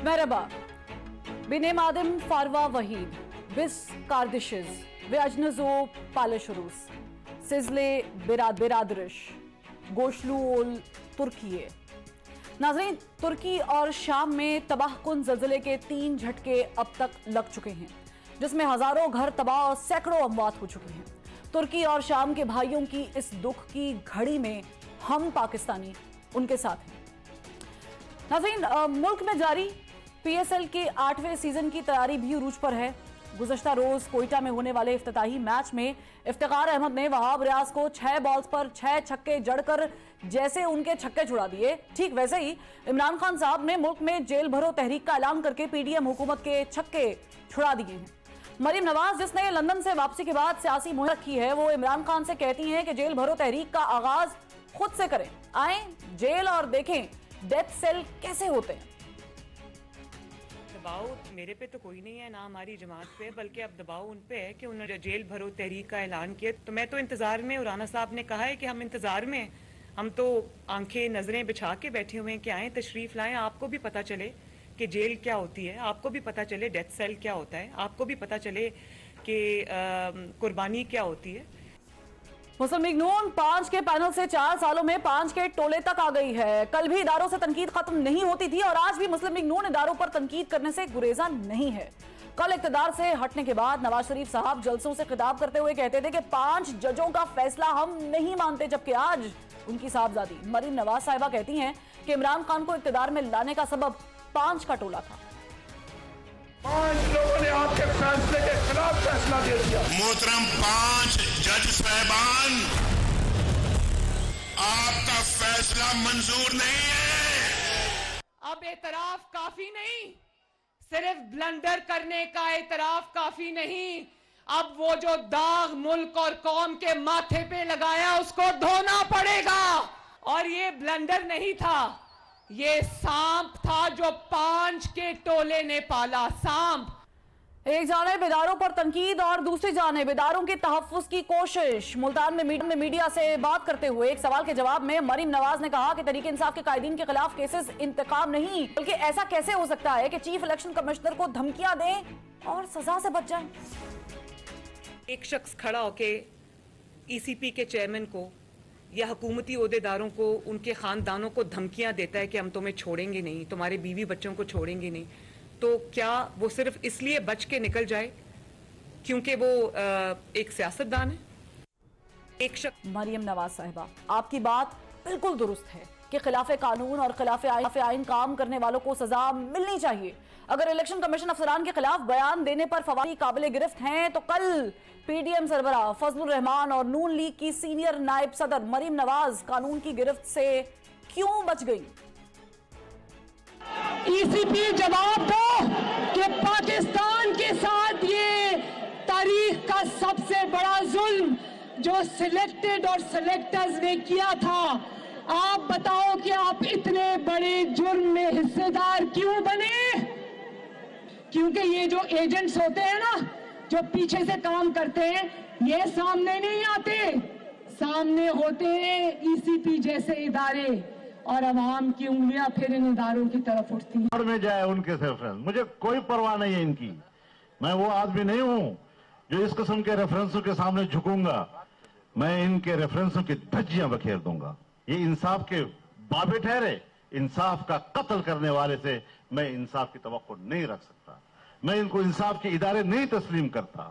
Merhaba. Benim adım Farva Vahid. Biz kardeşiz ve acınızı paylaşıyoruz. Sizle beraderiz. गोशलू तुर्की। नाज़रीन, तुर्की और शाम में तबाहकुन ज़लज़ले के 3 झटके अब तक लग चुके हैं, जिसमें हजारों घर तबाह और सैकड़ों अमवात हो चुकी हैं। तुर्की और शाम के भाइयों की इस दुख की घड़ी में हम पाकिस्तानी उनके साथ हैं। नाज़रीन, मुल्क में जारी PSL के 8वें सीजन की तैयारी भी उरूज पर है। गुज़श्ता रोज कोयटा में होने वाले इफ्तिताही मैच में इफ्तिखार अहमद ने वहाब रियाज को 6 बॉल्स पर 6 छक्के जड़कर जैसे उनके छक्के छुड़ा दिए, ठीक वैसे ही इमरान खान साहब ने मुल्क में जेल भरो तहरीक का ऐलान करके PDM हुकूमत के छक्के छुड़ा दिए हैं। मरीम नवाज, जिसने लंदन से वापसी के बाद सियासी मुहिम रखी है, वो इमरान खान से कहती हैं कि जेल भरो तहरीक का आगाज खुद से करें, आए जेल और देखें डेथ सेल कैसे होते हैं। दबाव मेरे पे तो कोई नहीं है, ना हमारी जमात पे, बल्कि अब दबाव उन पे है कि उन्होंने जेल भरो तहरीक का ऐलान किया। तो मैं तो इंतजार में, और राना साहब ने कहा है कि हम इंतजार में, हम तो आंखें नजरें बिछा के बैठे हुए हैं कि आए तशरीफ लाएं, आपको भी पता चले कि जेल क्या होती है, आपको भी पता चले डेथ सेल क्या होता है, आपको भी पता चले कि कुर्बानी क्या होती है। मुस्लिम लीग नून 5 के पैनल से 4 सालों में 5 के टोले तक आ गई है। कल भी इदारों से तनकीद खत्म नहीं होती थी और आज भी मुस्लिम लीग नून इदारों पर तनकीद करने से गुरेजा नहीं है। कल इक़्तिदार से हटने के बाद नवाज शरीफ साहब जलसों से खिताब करते हुए कहते थे कि 5 जजों का फैसला हम नहीं मानते, जबकि आज उनकी साहबजादी मरीम नवाज साहिबा कहती हैं कि इमरान खान को इक़्तिदार में लाने का सबब 5 का टोला था। 5 लोगों ने आपके फैसले के खिलाफ फैसला दे दिया। मोहतरम 5 जज साहबान, आपका फैसला मंजूर नहीं है। अब एतराफ काफी नहीं, सिर्फ ब्लंडर करने का एतराफ काफी नहीं, अब वो जो दाग मुल्क और कौम के माथे पे लगाया उसको धोना पड़ेगा। और ये ब्लंडर नहीं था, ये सांप था जो 5 के टोले ने पाला, सांप। एक जानिब इदारों पर तनकीद और दूसरी जानिब इदारों के तहफ्फुज़ की कोशिश। मुल्तान में मीडिया से बात करते हुए एक सवाल के जवाब में मरीम नवाज ने कहा कि तहरीक इंसाफ के कायदीन के खिलाफ केसेस इंतकाम नहीं, बल्कि ऐसा कैसे हो सकता है कि चीफ इलेक्शन कमिश्नर को धमकियां दें और सजा से बच जाएं। एक शख्स खड़ा होके ECP के चेयरमैन को या हुकूमती ओहदेदारों को, उनके खानदानों को धमकियां देता है कि हम तुम्हें छोड़ेंगे नहीं, तुम्हारे बीवी बच्चों को छोड़ेंगे नहीं, तो क्या वो सिर्फ इसलिए बच के निकल जाए क्योंकि वो एक सियासतदान है? एक शख्स। मरीम नवाज साहिबा, आपकी बात बिल्कुल दुरुस्त है कि खिलाफे कानून और खिलाफे आइन काम करने वालों को सजा मिलनी चाहिए। अगर इलेक्शन कमीशन अफसरान के खिलाफ बयान देने पर फवादी काबिल गिरफ्त हैं, तो कल PDM सरबराह फजलुर रहमान और नून लीग की सीनियर नायब सदर मरीम नवाज कानून की गिरफ्त से क्यों बच गई? ECP जवाब दो कि पाकिस्तान के साथ ये तारीख का सबसे बड़ा जुल्म जो सिलेक्टेड और सिलेक्टर्स ने किया था, आप बताओ कि आप इतने बड़े जुर्म में हिस्सेदार क्यों बने? क्योंकि ये जो एजेंट्स होते हैं ना, जो पीछे से काम करते हैं, ये सामने नहीं आते, सामने होते हैं ECP जैसे इदारे, और अवाम की उंगलियां फिर इन इदारों की तरफ उठती हैं। में जाए उनके रेफरेंस, मुझे कोई परवाह नहीं है इनकी। मैं वो आदमी नहीं हूं जो इस किस्म के रेफरेंसों के सामने झुकूंगा। मैं इनके रेफरेंसों की धज्जियां बखेर दूंगा। ये इंसाफ के बाबे ठहरे, इंसाफ का कत्ल करने वाले से मैं इंसाफ की तवक्को नहीं रख सकता। मैं इनको इंसाफ के इदारे नहीं तस्लीम करता।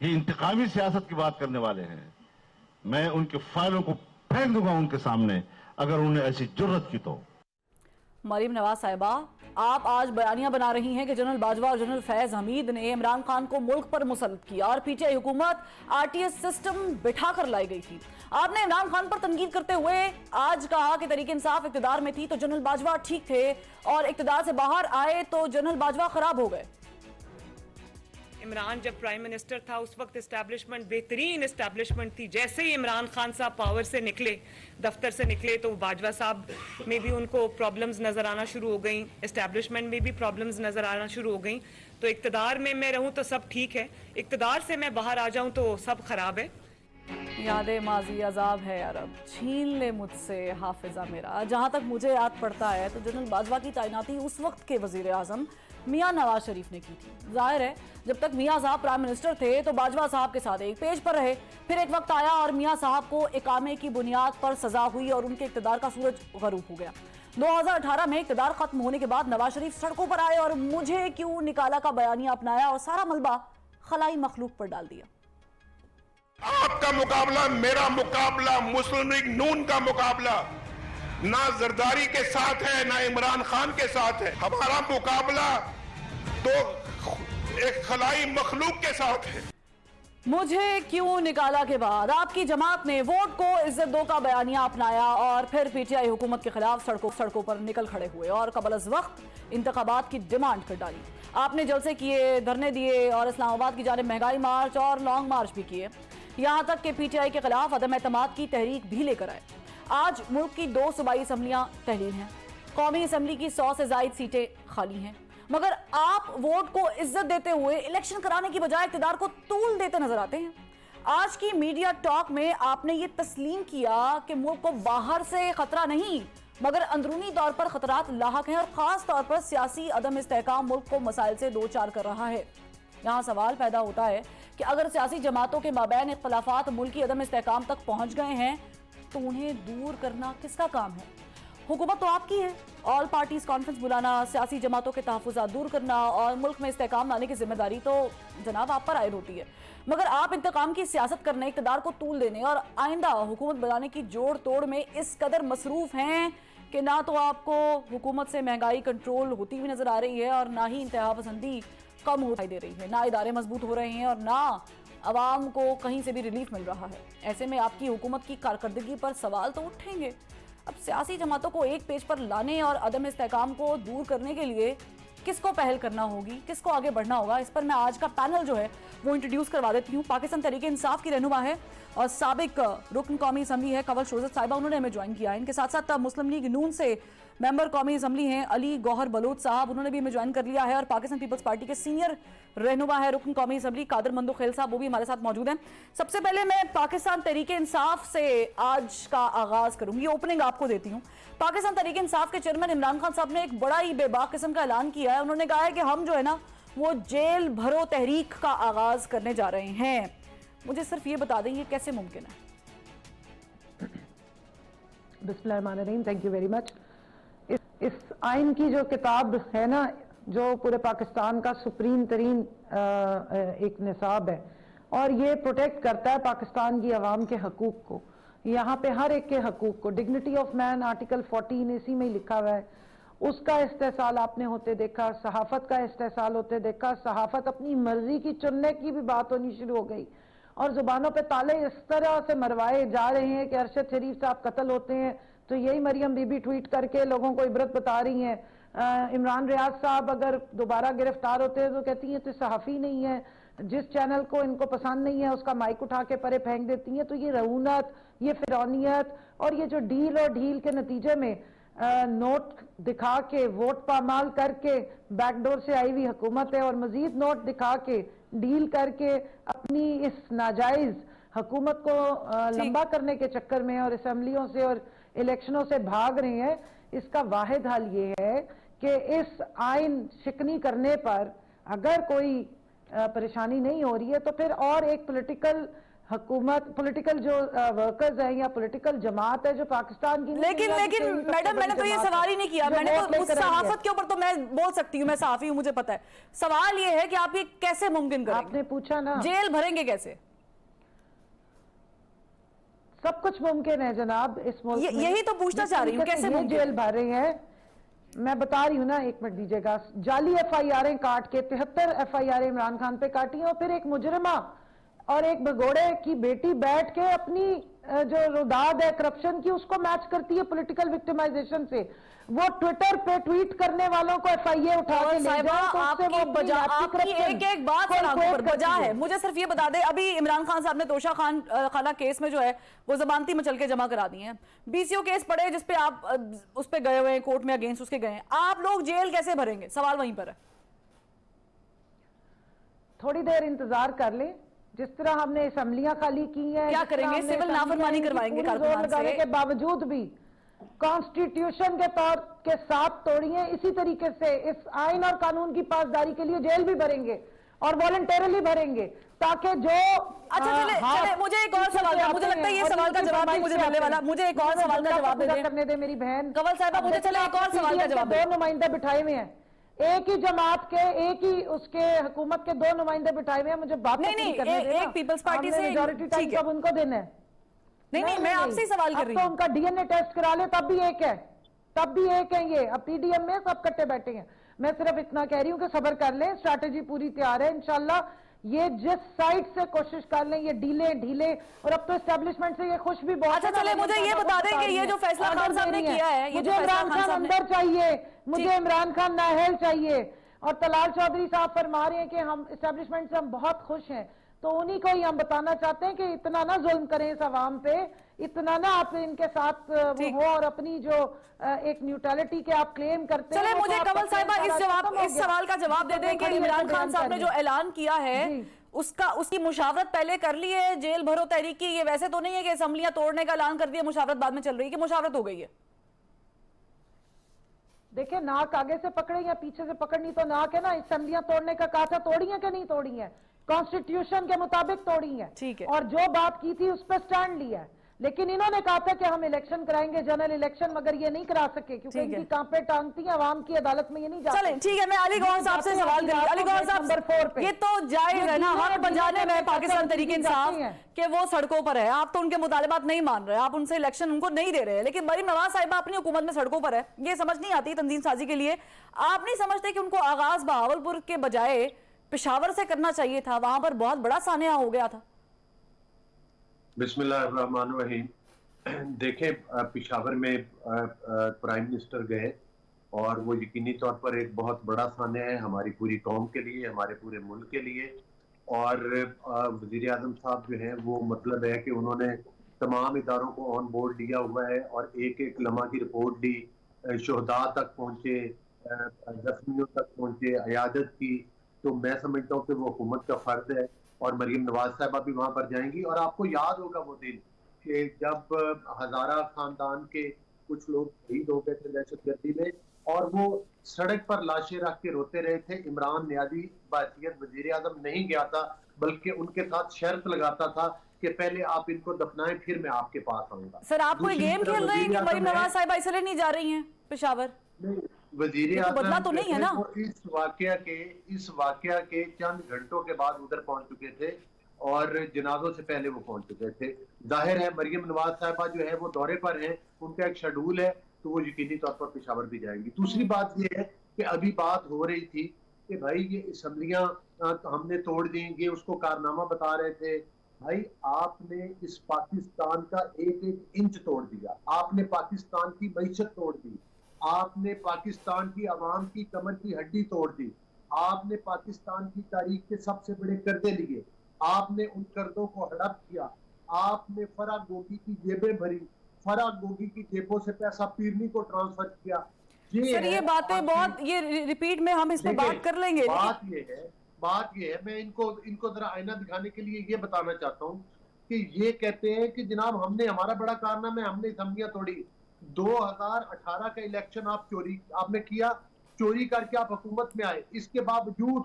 ये इंतकामी सियासत की बात करने वाले हैं। मैं उनके फाइलों को फेंक दूंगा उनके सामने अगर उन्हें ऐसी जरूरत की तो। मरीम नवाज साहिबा, आप आज बयानियां बना रही हैं कि जनरल बाजवा और जनरल फैज हमीद ने इमरान खान को मुल्क पर मुसल्लत किया और PTI हुकूमत RTS सिस्टम बिठा कर लाई गई थी। आपने इमरान खान पर तनकीद करते हुए आज कहा कि तहरीक इंसाफ इक़्तिदार में थी तो जनरल बाजवा ठीक थे और इक़्तिदार से बाहर आए तो जनरल बाजवा खराब हो गए। इमरान जब प्राइम मिनिस्टर था उस वक्त इस्टेब्लिशमेंट बेहतरीन इस्टेब्लिशमेंट थी। जैसे ही इमरान खान साहब पावर से निकले, दफ्तर से निकले, तो बाजवा साहब में भी उनको प्रॉब्लम्स नजर आना शुरू हो गई, इस्टेब्लिशमेंट में भी प्रॉब्लम्स नजर आना शुरू हो गई। तो इक़्तिदार में मैं रहूं तो सब ठीक है, इक़्तिदार से मैं बाहर आ जाऊं तो सब खराब है। यादें माजी अजाब है यार, अब छीन ले मुझसे हाफिजा मेरा। जहां तक मुझे याद पड़ता है तो जनरल बाजवा की तैनाती उस वक्त के वजीर आजम मियां नवाज शरीफ ने की थी। जाहिर है जब तक मियां साहब प्राइम मिनिस्टर थे तो बाजवा साहब के साथ एक पेज पर रहे। फिर एक वक्त आया और मियां साहब को इकामे की बुनियाद पर सजा हुई और उनके इक्तदार का सूरज गरूब हो गया। 2018 में इक्तदार खत्म होने के बाद नवाज शरीफ सड़कों पर आए और मुझे क्यों निकाला का बयानिया अपनाया और सारा मलबा खलाई मखलूक पर डाल दिया। आपका मुकाबला, मेरा मुकाबला, मुस्लिम लीग नून का मुकाबला ना जरदारी के साथ है ना इमरान खान के साथ है। हमारा मुकाबला तो एक खलाई मखलूक के साथ है। मुझे क्यों निकाला के बाद आपकी जमात ने वोट को इज्जत दो का बयानिया अपनाया और फिर पीटीआई हुकूमत के खिलाफ सड़कों पर निकल खड़े हुए और कबल अज वक्त इंतखाबात की डिमांड कर डाली। आपने जलसे किए, धरने दिए और इस्लामाबाद की जानिब महंगाई मार्च और लॉन्ग मार्च भी किए। यहां तक कि पीटीआई के खिलाफ अदम एतमाद की तहरीक भी लेकर आए। आज मुल्क की 2 सूबाई असम्बलियां तहलील हैं, कौमी असम्बली की 100 से ज्यादा सीटें खाली हैं, मगर आप वोट को इज्जत देते हुए इलेक्शन कराने की बजाय इक़्तिदार को तूल देते नजर आते हैं। आज की मीडिया टॉक में आपने ये तस्लीम किया कि मुल्क को बाहर से खतरा नहीं मगर अंदरूनी तौर पर खतरात लाहक हैं और खास तौर पर सियासी अदम इस्तेहकाम मुल्क को मसाइल से दो चार कर रहा है। यहाँ सवाल पैदा होता है कि अगर सियासी जमातों के माबैन इख्तलाफात मुल्की अदम इस्तेहकाम तक पहुंच गए हैं तो उन्हें दूर करना किसका काम है? हुकूमत तो आपकी है। ऑल पार्टीज कॉन्फ्रेंस बुलाना, सियासी जमातों के तहफ़्फ़ुज़ात दूर करना और मुल्क में इस्तेहकाम लाने की जिम्मेदारी तो जनाब आप पर आयद होती है, मगर आप इंतकाम की सियासत करने, इक़्तिदार को तूल देने और आइंदा हुकूमत बनाने की जोड़ तोड़ में इस कदर मसरूफ़ हैं कि ना तो आपको हुकूमत से महंगाई कंट्रोल होती हुई नजर आ रही है और ना ही इंतहा पसंदी कम होती दे रही है, ना इदारे मजबूत हो रहे हैं और ना अवाम को कहीं से भी रिलीफ मिल रहा है। ऐसे में आपकी हुकूमत की कारकर्दगी पर सवाल तो उठेंगे। अब सियासी जमातों को एक पेज पर लाने और अदम इस्तेहकाम को दूर करने के लिए किसको पहल करना होगी, किसको आगे बढ़ना होगा, इस पर मैं आज का पैनल जो है वो इंट्रोड्यूस करवा देती हूँ। पाकिस्तान तहरीक इंसाफ की रहनुमा है और साबिक रुकन कौमी असम्बली है कंवल शोजत साहिबा, उन्होंने हमें ज्वाइन किया है। इनके साथ साथ मुस्लिम लीग नून से मेंबर कौमी असम्बली हैं अली गौहर बलोच साहब, उन्होंने भी हमें ज्वाइन कर लिया है। और पाकिस्तान पीपल्स पार्टी के सीनियर रहनुमा है रुकन कौमी असम्बली कादर मंदो खेल साहब, वो भी हमारे साथ मौजूद हैं। सबसे पहले मैं पाकिस्तान तहरीक इंसाफ से आज का आगाज करूंगी, ओपनिंग आपको देती हूँ। पाकिस्तान तहरीक इंसाफ के चेयरमैन इमरान खान साहब ने एक बड़ा ही बेबाक किस्म का ऐलान किया है। उन्होंने कहा है कि हम जो है ना वो जेल भरो तहरीक का आगाज करने जा रहे हैं। मुझे सिर्फ ये बता दें ये कैसे मुमकिन है? बिस्मिल्लाहिर्रहमानिर्रहीम, थैंक यू वेरी मच। इस आइन की जो किताब है ना, जो पूरे पाकिस्तान का सुप्रीम तरीन एक निसाब है और ये प्रोटेक्ट करता है पाकिस्तान की आवाम के हकूक को। यहाँ पे हर एक के हकूक को, डिग्निटी ऑफ मैन आर्टिकल 14 इसी में ही लिखा हुआ है, उसका इस्तेसाल आपने होते देखा, सहाफत का इस्तेसाल होते देखा। सहाफत अपनी मर्जी की चुनने की भी बात होनी शुरू हो गई और जुबानों पे ताले इस तरह से मरवाए जा रहे हैं कि अरशद शरीफ साहब कत्ल होते हैं तो यही मरियम बीबी ट्वीट करके लोगों को इबरत बता रही हैं। इमरान रियाज साहब अगर दोबारा गिरफ्तार होते हैं तो कहती हैं तो सहाफ़ी नहीं है, जिस चैनल को इनको पसंद नहीं है उसका माइक उठा के परे फेंक देती हैं। तो ये रऊनत, ये फिरौनियत और ये जो डील और ढील के नतीजे में नोट दिखा के वोट पामाल करके बैकडोर से आई हुई हुकूमत है और मजीद नोट दिखा के डील करके अपनी इस नाजायज हुकूमत को लंबा करने के चक्कर में और असम्बलियों से और इलेक्शनों से भाग रहे हैं। इसका वाहिद हल ये है कि इस आइन शिकनी करने पर अगर कोई परेशानी नहीं हो रही है तो फिर और एक पॉलिटिकल हुकूमत, पॉलिटिकल जो वर्कर्स हैं या पॉलिटिकल जमात है जो पाकिस्तान की, लेकिन मैडम मैंने तो ये सवाल ही नहीं किया। मैंने तो उस सहाफत के ऊपर तो मैं बोल सकती हूँ, मैं सहाफी हूँ, मुझे पता है। सवाल ये है कि आप ये कैसे मुमकिन करेंगे? आपने पूछा ना, जेल भरेंगे कैसे? सब कुछ मुमकिन है जनाब इस मुल्क में। यही तो पूछना चाह रही हूँ, कैसे मुमकिन? जेल भर रहे हैं, मैं बता रही हूँ ना, एक मिनट दीजिएगा। जाली FIR काट के 73 FIR इमरान खान पे काटी और फिर एक मुजरिमा और एक भगोड़े की बेटी बैठ के अपनी जो रुदाद है करप्शन की उसको मैच करती है पॉलिटिकल विक्टिमाइजेशन से। वो ट्विटर पे ट्वीट करने वालों को FIA उठा के ले जाए तो उससे वो आपकी एक बात पर बजा है। मुझे सिर्फ ये बता दे, अभी इमरान खान साहब ने तोशा खाना केस में जो है वो जमानती मचल के जमा करा दी है। BCO केस पड़े जिसपे आप उस पे गए हुए हैं, कोर्ट में अगेंस्ट उसके गए हैं। आप लोग जेल कैसे भरेंगे? सवाल वहीं पर है। थोड़ी देर इंतजार कर ले, जिस तरह हमने असेंबलियां खाली की हैं, क्या जिस तरह करेंगे? हमने सिविल नाफरमानी असेंबलियां करवाएंगे पूरी कारकुनान जोर लगाने से। के बावजूद भी कॉन्स्टिट्यूशन के तौर के साथ तोड़िए। इसी तरीके से इस आइन और कानून की पासदारी के लिए जेल भी भरेंगे और वॉलंटरली भरेंगे, ताकि जो अच्छा चले मुझे एक और सवाल का, मुझे लगता है ये सवाल का जवाब नहीं मुझे मिलने वाला। मुझे एक और सवाल का जवाब दे करने दे मेरी बहन कंवल साहिबा, मुझे चले एक और सवाल का जवाब दे। 2 नुमाइंदे बिठाए हुए हैं, एक ही जमात के, एक ही उसके हुकूमत के 2 नुमाइंदे बिठाए हुए हैं। मुझे बात नहीं, एक पीपल्स पार्टी से मेजॉरिटी टाइम ठीक है। सब उनको देना है। नहीं मैं आपसे ही सवाल कर रही तो हूँ। उनका डीएनए टेस्ट करा ले तब भी एक है, तब भी एक है। ये अब पीडीएम में सब कट्टे बैठे हैं। मैं सिर्फ इतना कह रही हूँ कि सब्र कर लें, स्ट्रैटेजी पूरी तैयार है इंशाल्लाह। ये जिस साइड से कोशिश कर लें, ये ढीले और अब तो एस्टेब्लिशमेंट से ये खुश भी बहुत। अच्छा चले मुझे ये बता दें कि ये जो फैसला खान साहब ने किया है, मुझे इमरान खान अंदर चाहिए, मुझे इमरान खान नाहल चाहिए। और तलाल चौधरी साहब फरमा रहे हैं कि हम एस्टेब्लिशमेंट से हम बहुत खुश हैं, तो उन्हीं को ही हम बताना चाहते हैं कि इतना ना जुल्म करें इस अवाम पे, इतना ना आप इनके साथ वो हो, और अपनी जो एक न्यूट्रलिटी के आप क्लेम करते हैं। चले मुझे कंवल साहिबा इस सवाल का जवाब दे दें कि इमरान खान साहब ने जो ऐलान किया है उसकी मुशावरत पहले कर ली है जेल भरो तहरीक की? ये वैसे तो नहीं है कि असेंबलियां तोड़ने का ऐलान कर दिया, मुशावरत बाद में चल रही है, कि मुशावरत हो गई है? देखिए, नाक आगे से पकड़े या पीछे से पकड़नी तो नाक है ना। असेंबलियां तोड़ने का कहा था, तोड़ी है कि नहीं तोड़ी है? कॉन्स्टिट्यूशन के मुताबिक तोड़ी है। ठीक है। और जो बात की थी उस पर स्टैंड लिया है। लेकिन इन्होंने कहा था कि हम इलेक्शन कराएंगे, जनरल इलेक्शन, मगर ये नहीं करा सके क्योंकि इनकी कांपे टांगती है, अवाम की अदालत में ये नहीं जाती। चलें ठीक है, मैं अली गौहर साहब से सवाल करूंगी। अली गौहर साहब, नंबर 4 पे ये तो जायज है ना, हम बजाने में पाकिस्तान तरीके इंसाफ कि वो सड़कों पर है, आप तो उनके मुतालिबात नहीं मान रहे, आप उनसे इलेक्शन उनको नहीं दे रहे हैं, लेकिन मरीम नवाज साहिबा अपनी हुकूमत में सड़कों पर है, ये समझ नहीं आती तंजीम साजी के लिए। आप नहीं समझते कि उनको आगाज बहावलपुर के बजाय पेशावर से करना चाहिए था? वहां पर बहुत बड़ा सानिया हो गया था। बिस्मिल्लाहिर्रहमानिर्रहीम। देखें, पेशावर में प्राइम मिनिस्टर गए और वो यकीनी तौर पर एक बहुत बड़ा सानिया है हमारी पूरी कौम के लिए, हमारे पूरे मुल्क के लिए। और वज़ीर आज़म साहब जो हैं वो मतलब है कि उन्होंने तमाम इदारों को ऑन बोर्ड लिया हुआ है और एक एक लम्हा की रिपोर्ट दी, शहदा तक पहुँचे, जख्मियों तक पहुँचे, अयादत की। तो मैं समझता हूँ कि वो हुकूमत का फ़र्ज है और मरीम नवाज साहिबा भी वहाँ पर जाएंगी। और आपको याद होगा वो दिन कि जब हजारा खानदान के कुछ लोग शहीद हो गए थे दहशतगर्दी में और वो सड़क पर लाशें रख के रोते रहे थे। इमरान नियाज़ी बासियत वज़ीर आज़म नहीं गया था, बल्कि उनके साथ शर्त लगाता था कि पहले आप इनको दफनाएं, फिर मैं आपके पास आऊंगा। सर, आप कोई गेम खेल रहे हैं कि मरीम नवाज साहिबा इसलिए नहीं जा रही हैं पेशावर? वज़ीर आज़म बदला तो नहीं है ना? इस वाकया के चंद घंटों के बाद उधर पहुंच चुके थे और जनाजों से पहले वो पहुंच चुके थे। जाहिर है मरियम नवाज साहिबा जो है वो दौरे पर हैं, उनका एक शेड्यूल है, तो वो यकीनी तौर पर पेशावर भी जाएंगी। दूसरी बात ये है कि अभी बात हो रही थी कि भाई ये असम्बलियां हमने तोड़ दी, ये उसको कारनामा बता रहे थे। भाई आपने इस पाकिस्तान का एक एक इंच तोड़ दिया, आपने पाकिस्तान की मईशत तोड़ दी, आपने पाकिस्तान की आवाम की कमर की हड्डी तोड़ दी, आपने पाकिस्तान की तारीख के सबसे बड़े कर्जे लिए, आपने उन कर्जों को हड़प किया, आपने फरा गोगी की जेबें भरी, फरा गोगी की जेबों से पैसा पीरनी को ट्रांसफर किया। सर ये बातें बहुत, ये रिपीट में हम इस पे बात कर लेंगे। बात ये है मैं इनको जरा आईना दिखाने के लिए ये बताना चाहता हूँ कि ये कहते हैं कि जनाब हमने, हमारा बड़ा कारनामा है, हमने असम्बलियां तोड़ी। 2018 का इलेक्शन आपने किया, चोरी करके आप हुकूमत में आए, इसके बावजूद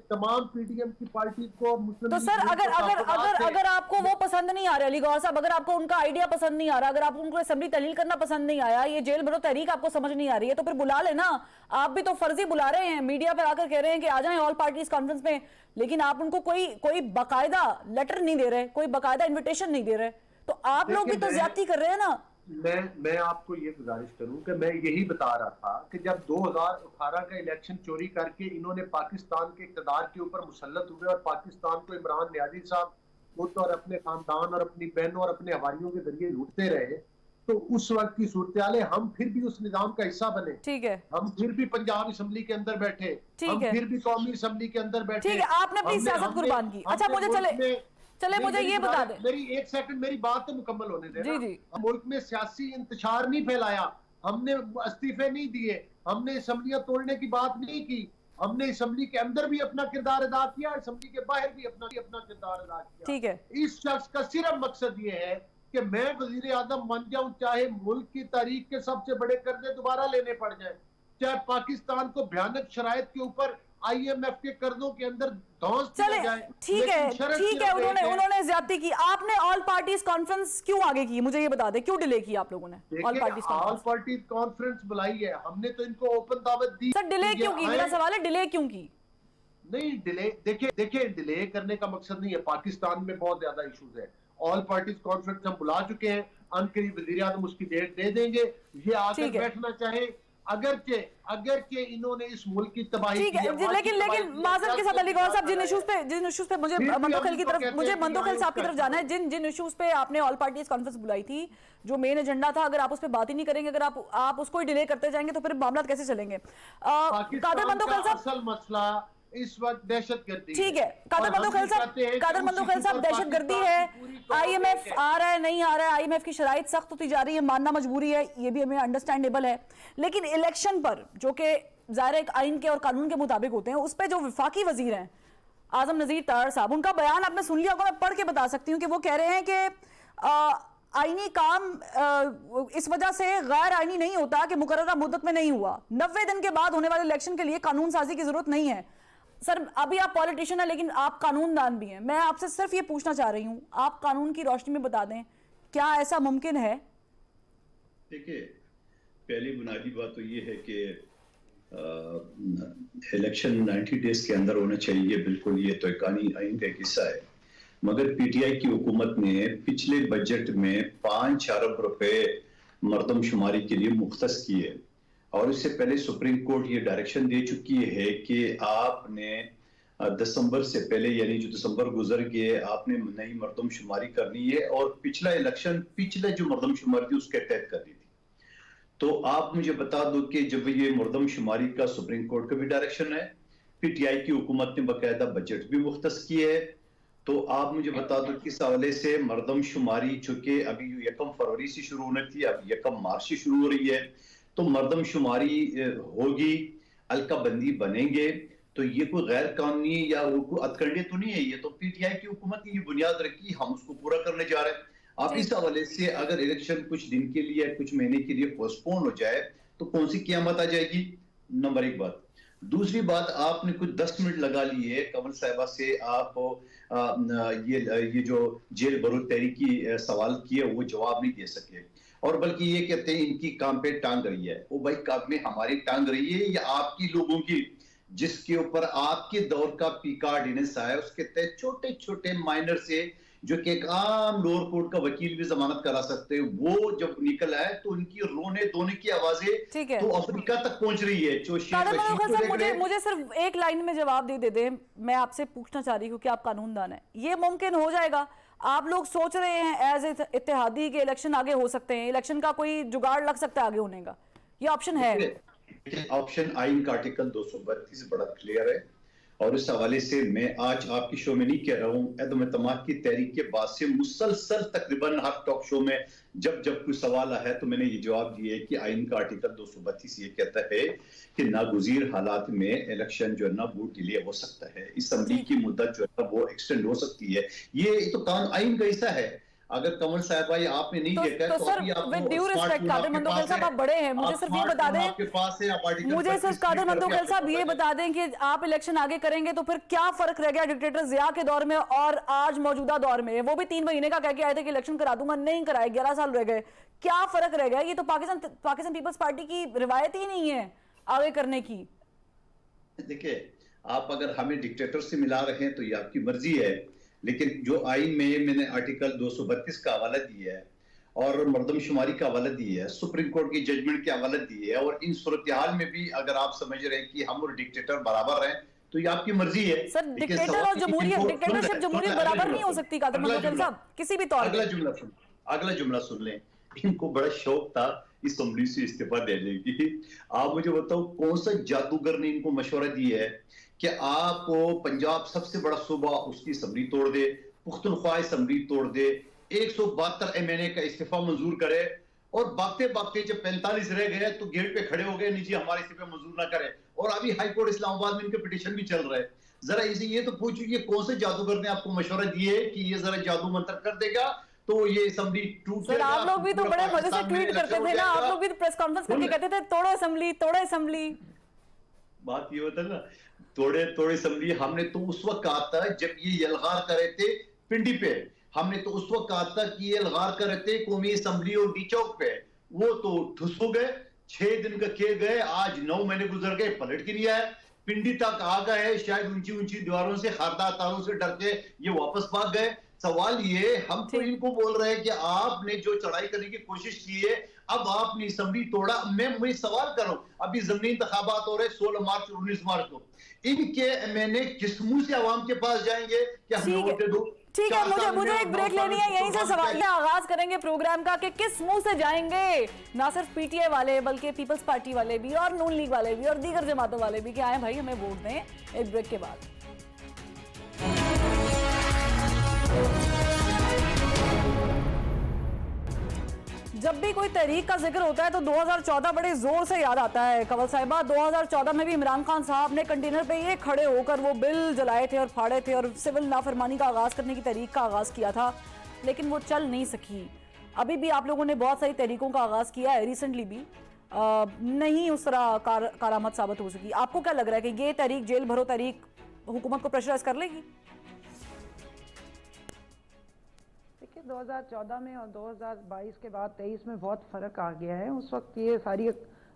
तमाम पीडीएम की पार्टी को मुस्लिम। तो सर अगर आपको वो पसंद नहीं आ रहा अली गौहर साहब, अगर आपको उनका आइडिया पसंद नहीं आ रहा, अगर आपको उनको असेंबली तहलील करना पसंद नहीं आया, ये जेल भरो तहरीक आपको समझ नहीं आ रही है, तो फिर बुला लेना। आप भी तो फर्जी बुला रहे हैं, मीडिया पर आकर कह रहे हैं कि आ जाएं ऑल पार्टीज कॉन्फ्रेंस में, लेकिन आप उनको कोई बाकायदा लेटर नहीं दे रहे, कोई बाकायदा इन्विटेशन नहीं दे रहे, तो आप लोग भी तो ज्यादती कर रहे हैं ना। मैं आपको ये गुजारिश करूं कि मैं यही बता रहा था कि जब 2018 का इलेक्शन चोरी करके इन्होंने पाकिस्तान के इक़्तिदार के ऊपर मुसल्लत हुए और पाकिस्तान को इमरान नियाज़ी साहब खुद और अपने खानदान और अपनी बहनों और अपने हवारियों के जरिए लूटते रहे, तो उस वक्त की सूरत हम फिर भी उस निजाम का हिस्सा बने। ठीक है, हम फिर भी पंजाब असम्बली के अंदर बैठे, हम फिर भी कौमी असम्बली के अंदर बैठे। ठीक है, आपने अपनी सियासत कुर्बान की। अच्छा मुझे ये बता दें, मेरी एक सेकंड, मेरी बात तो मुकम्मल होने देना। जी। मुल्क में सियासी इंतशार नहीं फैलाया, हमने इस्तीफे नहीं दिए, हमने असम्बलियां तोड़ने की बात नहीं की, हमने असम्बली के अंदर भी अपना किरदार अदा किया, असम्बली के बाहर भी अपना किरदार अदा किया। ठीक है, इस शख्स का सिर्फ मकसद ये है कि मैं वजीर आजम बन जाऊं, चाहे मुल्क की तारीख के सबसे बड़े कर्जे दोबारा लेने पड़ जाए, चाहे पाकिस्तान को भयानक शराइत के ऊपर IMF के कर्जों के अंदर धौंस दिया जाए। ठीक है, उन्होंने ज्यादती की। आपने ऑल पार्टीज कॉन्फ्रेंस क्यों आगे की, मुझे ये बता दें, क्यों डिले की आप लोगों ने ऑल पार्टीज कॉन्फ्रेंस बुलाई है हमने, तो इनको ओपन दावत दी। सर डिले क्यों की, मेरा सवाल है डिले क्यों की? नहीं डिले, देखिए डिले करने का मकसद नहीं है, पाकिस्तान में बहुत ज्यादा इश्यूज है। ऑल पार्टीज कॉन्फ्रेंस हम बुला चुके हैं, अनकरीब वज़ीर आज़म उसकी डेट दे देंगे, ये आकर बैठना चाहे। अगरचे इन्होंने इस मुल्क की तबाही ठीक है, लेकिन माजरत के साथ अली गौहर साहब, जिन इश्यूज पे मुझे मंदोखिल साहब की तरफ जाना है, जिन इश्यूज पे आपने ऑल पार्टीज कॉन्फ्रेंस बुलाई थी, जो मेन एजेंडा था, अगर आप उस पर बात ही नहीं करेंगे, अगर आप उसको ही डिले करते जाएंगे तो फिर मामला कैसे चलेंगे? कादर मंदोखिल साहब, असल मसला इस वक्त दहशतगर्दी। ठीक है, कादर मंदोखिल साहब दहशतगर्दी है, IMF आ रहा है नहीं आ रहा है, IMF की शराइत सख्त होती जा रही है, मानना मजबूरी है, ये भी हमें अंडरस्टैंडेबल है। लेकिन इलेक्शन पर जो कि ज़ाहिर एक आइन के और कानून के मुताबिक होते हैं, उस पर जो वफाकी वजीर हैं आजम नज़ीर तार साहब, उनका बयान आपने सुन लिया होगा, मैं पढ़ के बता सकती हूँ कि वो कह रहे हैं कि आईनी काम इस वजह से गैर आईनी नहीं होता कि मुकर्ररा मुद्दत में नहीं हुआ, 90 दिन के बाद होने वाले इलेक्शन के लिए कानून साजी की जरूरत नहीं है। सर अभी आप पॉलिटिशियन हैं लेकिन आप कानूनदान भी हैं, मैं आपसे सिर्फ ये पूछना चाह रही हूँ, आप कानून की रोशनी में बता दें क्या ऐसा मुमकिन है? देखिए, पहली बुनियादी बात तो ये है कि इलेक्शन 90 डेज के अंदर होना चाहिए, बिल्कुल ये तो एक आइन का हिस्सा है, मगर PTI की हुकूमत ने पिछले बजट में 5 अरब रुपए मरदमशुमारी के लिए मुख्तस किए, और इससे पहले सुप्रीम कोर्ट ये डायरेक्शन दे चुकी है कि आपने दिसंबर से पहले, यानी जो दिसंबर गुजर गए, आपने नई मरदमशुमारी करनी है, और पिछला इलेक्शन पिछले जो मरदमशुमारी थी उसके तहत करनी थी। तो आप मुझे बता दो कि जब ये मरदमशुमारी का सुप्रीम कोर्ट का भी डायरेक्शन है, PTI की हुकूमत ने बाकायदा बजट भी मुख्तस किए है, तो आप मुझे बता दो किस हवाले से मरदमशुमारी चूंकि अभी 1 फरवरी से शुरू होनी थी, अब 1 मार्च से शुरू हो रही है, तो मरदमशुमारी होगी, अलकाबंदी बनेंगे, तो ये कोई गैर कानूनी या अतकंडे तो नहीं है, ये तो PTI की हुकूमत ने ये बुनियाद रखी, हम उसको पूरा करने जा रहे हैं। आप इस हवाले से अगर इलेक्शन कुछ दिन के लिए, कुछ महीने के लिए पोस्टपोन हो जाए तो कौन सी क़यामत आ जाएगी? नंबर 1 बात। दूसरी बात, आपने कुछ 10 मिनट लगा लिए कमल साहिबा से, आप ये जो जेल बरूद तहरीकी सवाल किए वो जवाब नहीं दे सके, और बल्कि ये कहते हैं इनकी काम पे टांग रही है। वो भाई काम में हमारी टांग रही है या आपकी लोगों की, जिसके ऊपर आपके दौर का पीका ऑर्डिनेंस आया, उसके तहत छोटे छोटे माइनर से, जो कि एक आम लोअर कोर्ट का वकील भी जमानत करा सकते हैं, वो जब निकल आए तो उनकी रोने धोने की आवाजें तो अफ्रीका तक पहुंच रही है। मुझे सिर्फ एक लाइन में जवाब दे दे, मैं आपसे पूछना चाह रही हूँ कि आप कानूनदान है, ये मुमकिन हो जाएगा? आप लोग सोच रहे हैं एज इत्तेहादी के इलेक्शन आगे हो सकते हैं, इलेक्शन का कोई जुगाड़ लग सकता है आगे होने का, ये ऑप्शन है? ऑप्शन आइन का आर्टिकल 232 बड़ा क्लियर है, और इस हवाले से मैं आज आपके शो में नहीं कह रहा हूँ, एदम तमाक की तहरीक के बाद से मुसलसल तकरीबन हर टॉक शो में जब कोई सवाल आया है तो मैंने ये जवाब दिया है कि आइन का आर्टिकल 232 ये कहता है कि नागुज़ीर हालात में इलेक्शन जो है ना वो डिले हो सकता है, असम्बली की मुद्दत जो है वो एक्सटेंड हो सकती है, ये तो कानून आइन का हिस्सा है। अगर कमल साहबा आपने नहीं देखा तो sir with due respect Qadir Mandokhail sahab, आप बड़े हैं, मुझे सिर्फ ये बता दें, मुझे सिर्फ कादर मंदोखिल साहब ये बता दें कि आप इलेक्शन आगे करेंगे तो फिर क्या फर्क रह गया डिक्टेटर जिया के दौर में और आज मौजूदा दौर में? वो भी 3 महीने का कह के आए थे कि इलेक्शन करा दूंगा, नहीं कराए, 11 साल रह गए, क्या फर्क रह गया? ये तो पाकिस्तान पीपल्स पार्टी की रिवायत ही नहीं है आगे करने की। देखिए, आप अगर हमें डिक्टेटर से मिला रहे हैं तो ये आपकी मर्जी है, लेकिन जो आइन में मैंने आर्टिकल 232 का हवाला दिया है और मरदमशुमारी का हवाला दिया है, सुप्रीम कोर्ट की जजमेंट के हवाला दिए है, और इन सूरत हाल में भी अगर आप समझ रहे हैं कि हम और डिक्टेटर बराबर हैं तो ये आपकी मर्जी है। सर डिक्टेटर और जमहूरियत, डिक्टेटरशिप जमहूरियत बराबर नहीं हो सकती कादर मंदोखिल साहब किसी भी तौर पे। अगला जुमला सुन लें, इनको बड़ा शौक था असम्बली से इस्तीफा देने की। आप मुझे बताओ कौन सा जादूगर ने इनको मशवरा दिया है कि आप पंजाब सबसे बड़ा सूबा उसकी असम्बली तोड़ दे, पुख्तनख्वा असम्बली तोड़ दे, 172 MNA का इस्तीफा मंजूर करे, और भागते भागते जब 45 रह गए तो गेट पे खड़े हो गए, नीचे हमारे इसी पे मंजूर ना करे, और अभी हाई कोर्ट इस्लामाबाद में इनके पिटीशन भी चल रहा है। जरा इसे ये तो पूछो, ये कौन से जादूगर ने आपको मशवरा दिए कि ये जरा जादू मंत्र कर देगा तो ये असेंबली टूट जाएगा? आप लोग भी तो बड़े मजे से ट्वीट करते थे ना, आप लोग भी तो प्रेस कॉन्फ्रेंस करके कहते थे तोड़ो असेंबली, तोड़ो असेंबली। बात ये होता है ना, तोड़े तोड़े असेंबली। हमने तो उस वक्त कहा था जब ये यलगार कर रहे थे पिंडी पे, हमने तो उस वक्त कहा था कि ये यलगार कर रहे थे कौमी असेंबली और डी चौक पे, वो तो ठुस हो गए, 6 दिन का किए गए, आज 9 महीने गुजर गए, पलट के नहीं आए, पिंडी तक आ गए, शायद ऊंची ऊंची दीवारों से खारदार तारों से डर के ये वापस भाग गए। सवाल ये, हम तो इनको बोल रहे हैं कि आपने जो चढ़ाई करने की कोशिश की है, अब आपने असेंबली तोड़ा। मैं सवाल करूं, अभी ज़मीनी इंतखाबात हो रहे 16 मार्च और 19 मार्च को, इनके एमएनए किस मुंह से आवाम के पास जाएंगे कि हमें वोट दो? ठीक है, मुझे एक ब्रेक लेनी है, यहीं से सवाल आगाज करेंगे प्रोग्राम का कि किस मुंह से जाएंगे, ना सिर्फ पीटीआई वाले बल्कि पीपल्स पार्टी वाले भी और नून लीग वाले भी और दीगर जमातों वाले भी कि आए भाई हमें वोट दें। एक ब्रेक के बाद जब भी कोई तहरीक का जिक्र होता है तो 2014 बड़े जोर से याद आता है। कंवल साहिबा, 2014 में भी इमरान खान साहब ने कंटेनर पे ये खड़े होकर वो बिल जलाए थे और फाड़े थे और सिविल नाफरमानी का आगाज करने की तहरीक का आगाज किया था, लेकिन वो चल नहीं सकी। अभी भी आप लोगों ने बहुत सारी तहरीकों का आगाज किया है, रिसेंटली भी नहीं उस तरह कारामद साबित हो सकी। आपको क्या लग रहा है कि ये तहरीक, जेल भरो तहरीक, हुकूमत को प्रेशराइज कर लेगी? 2014 में और 2022 के बाद 23 में बहुत फर्क आ गया है। उस वक्त ये सारी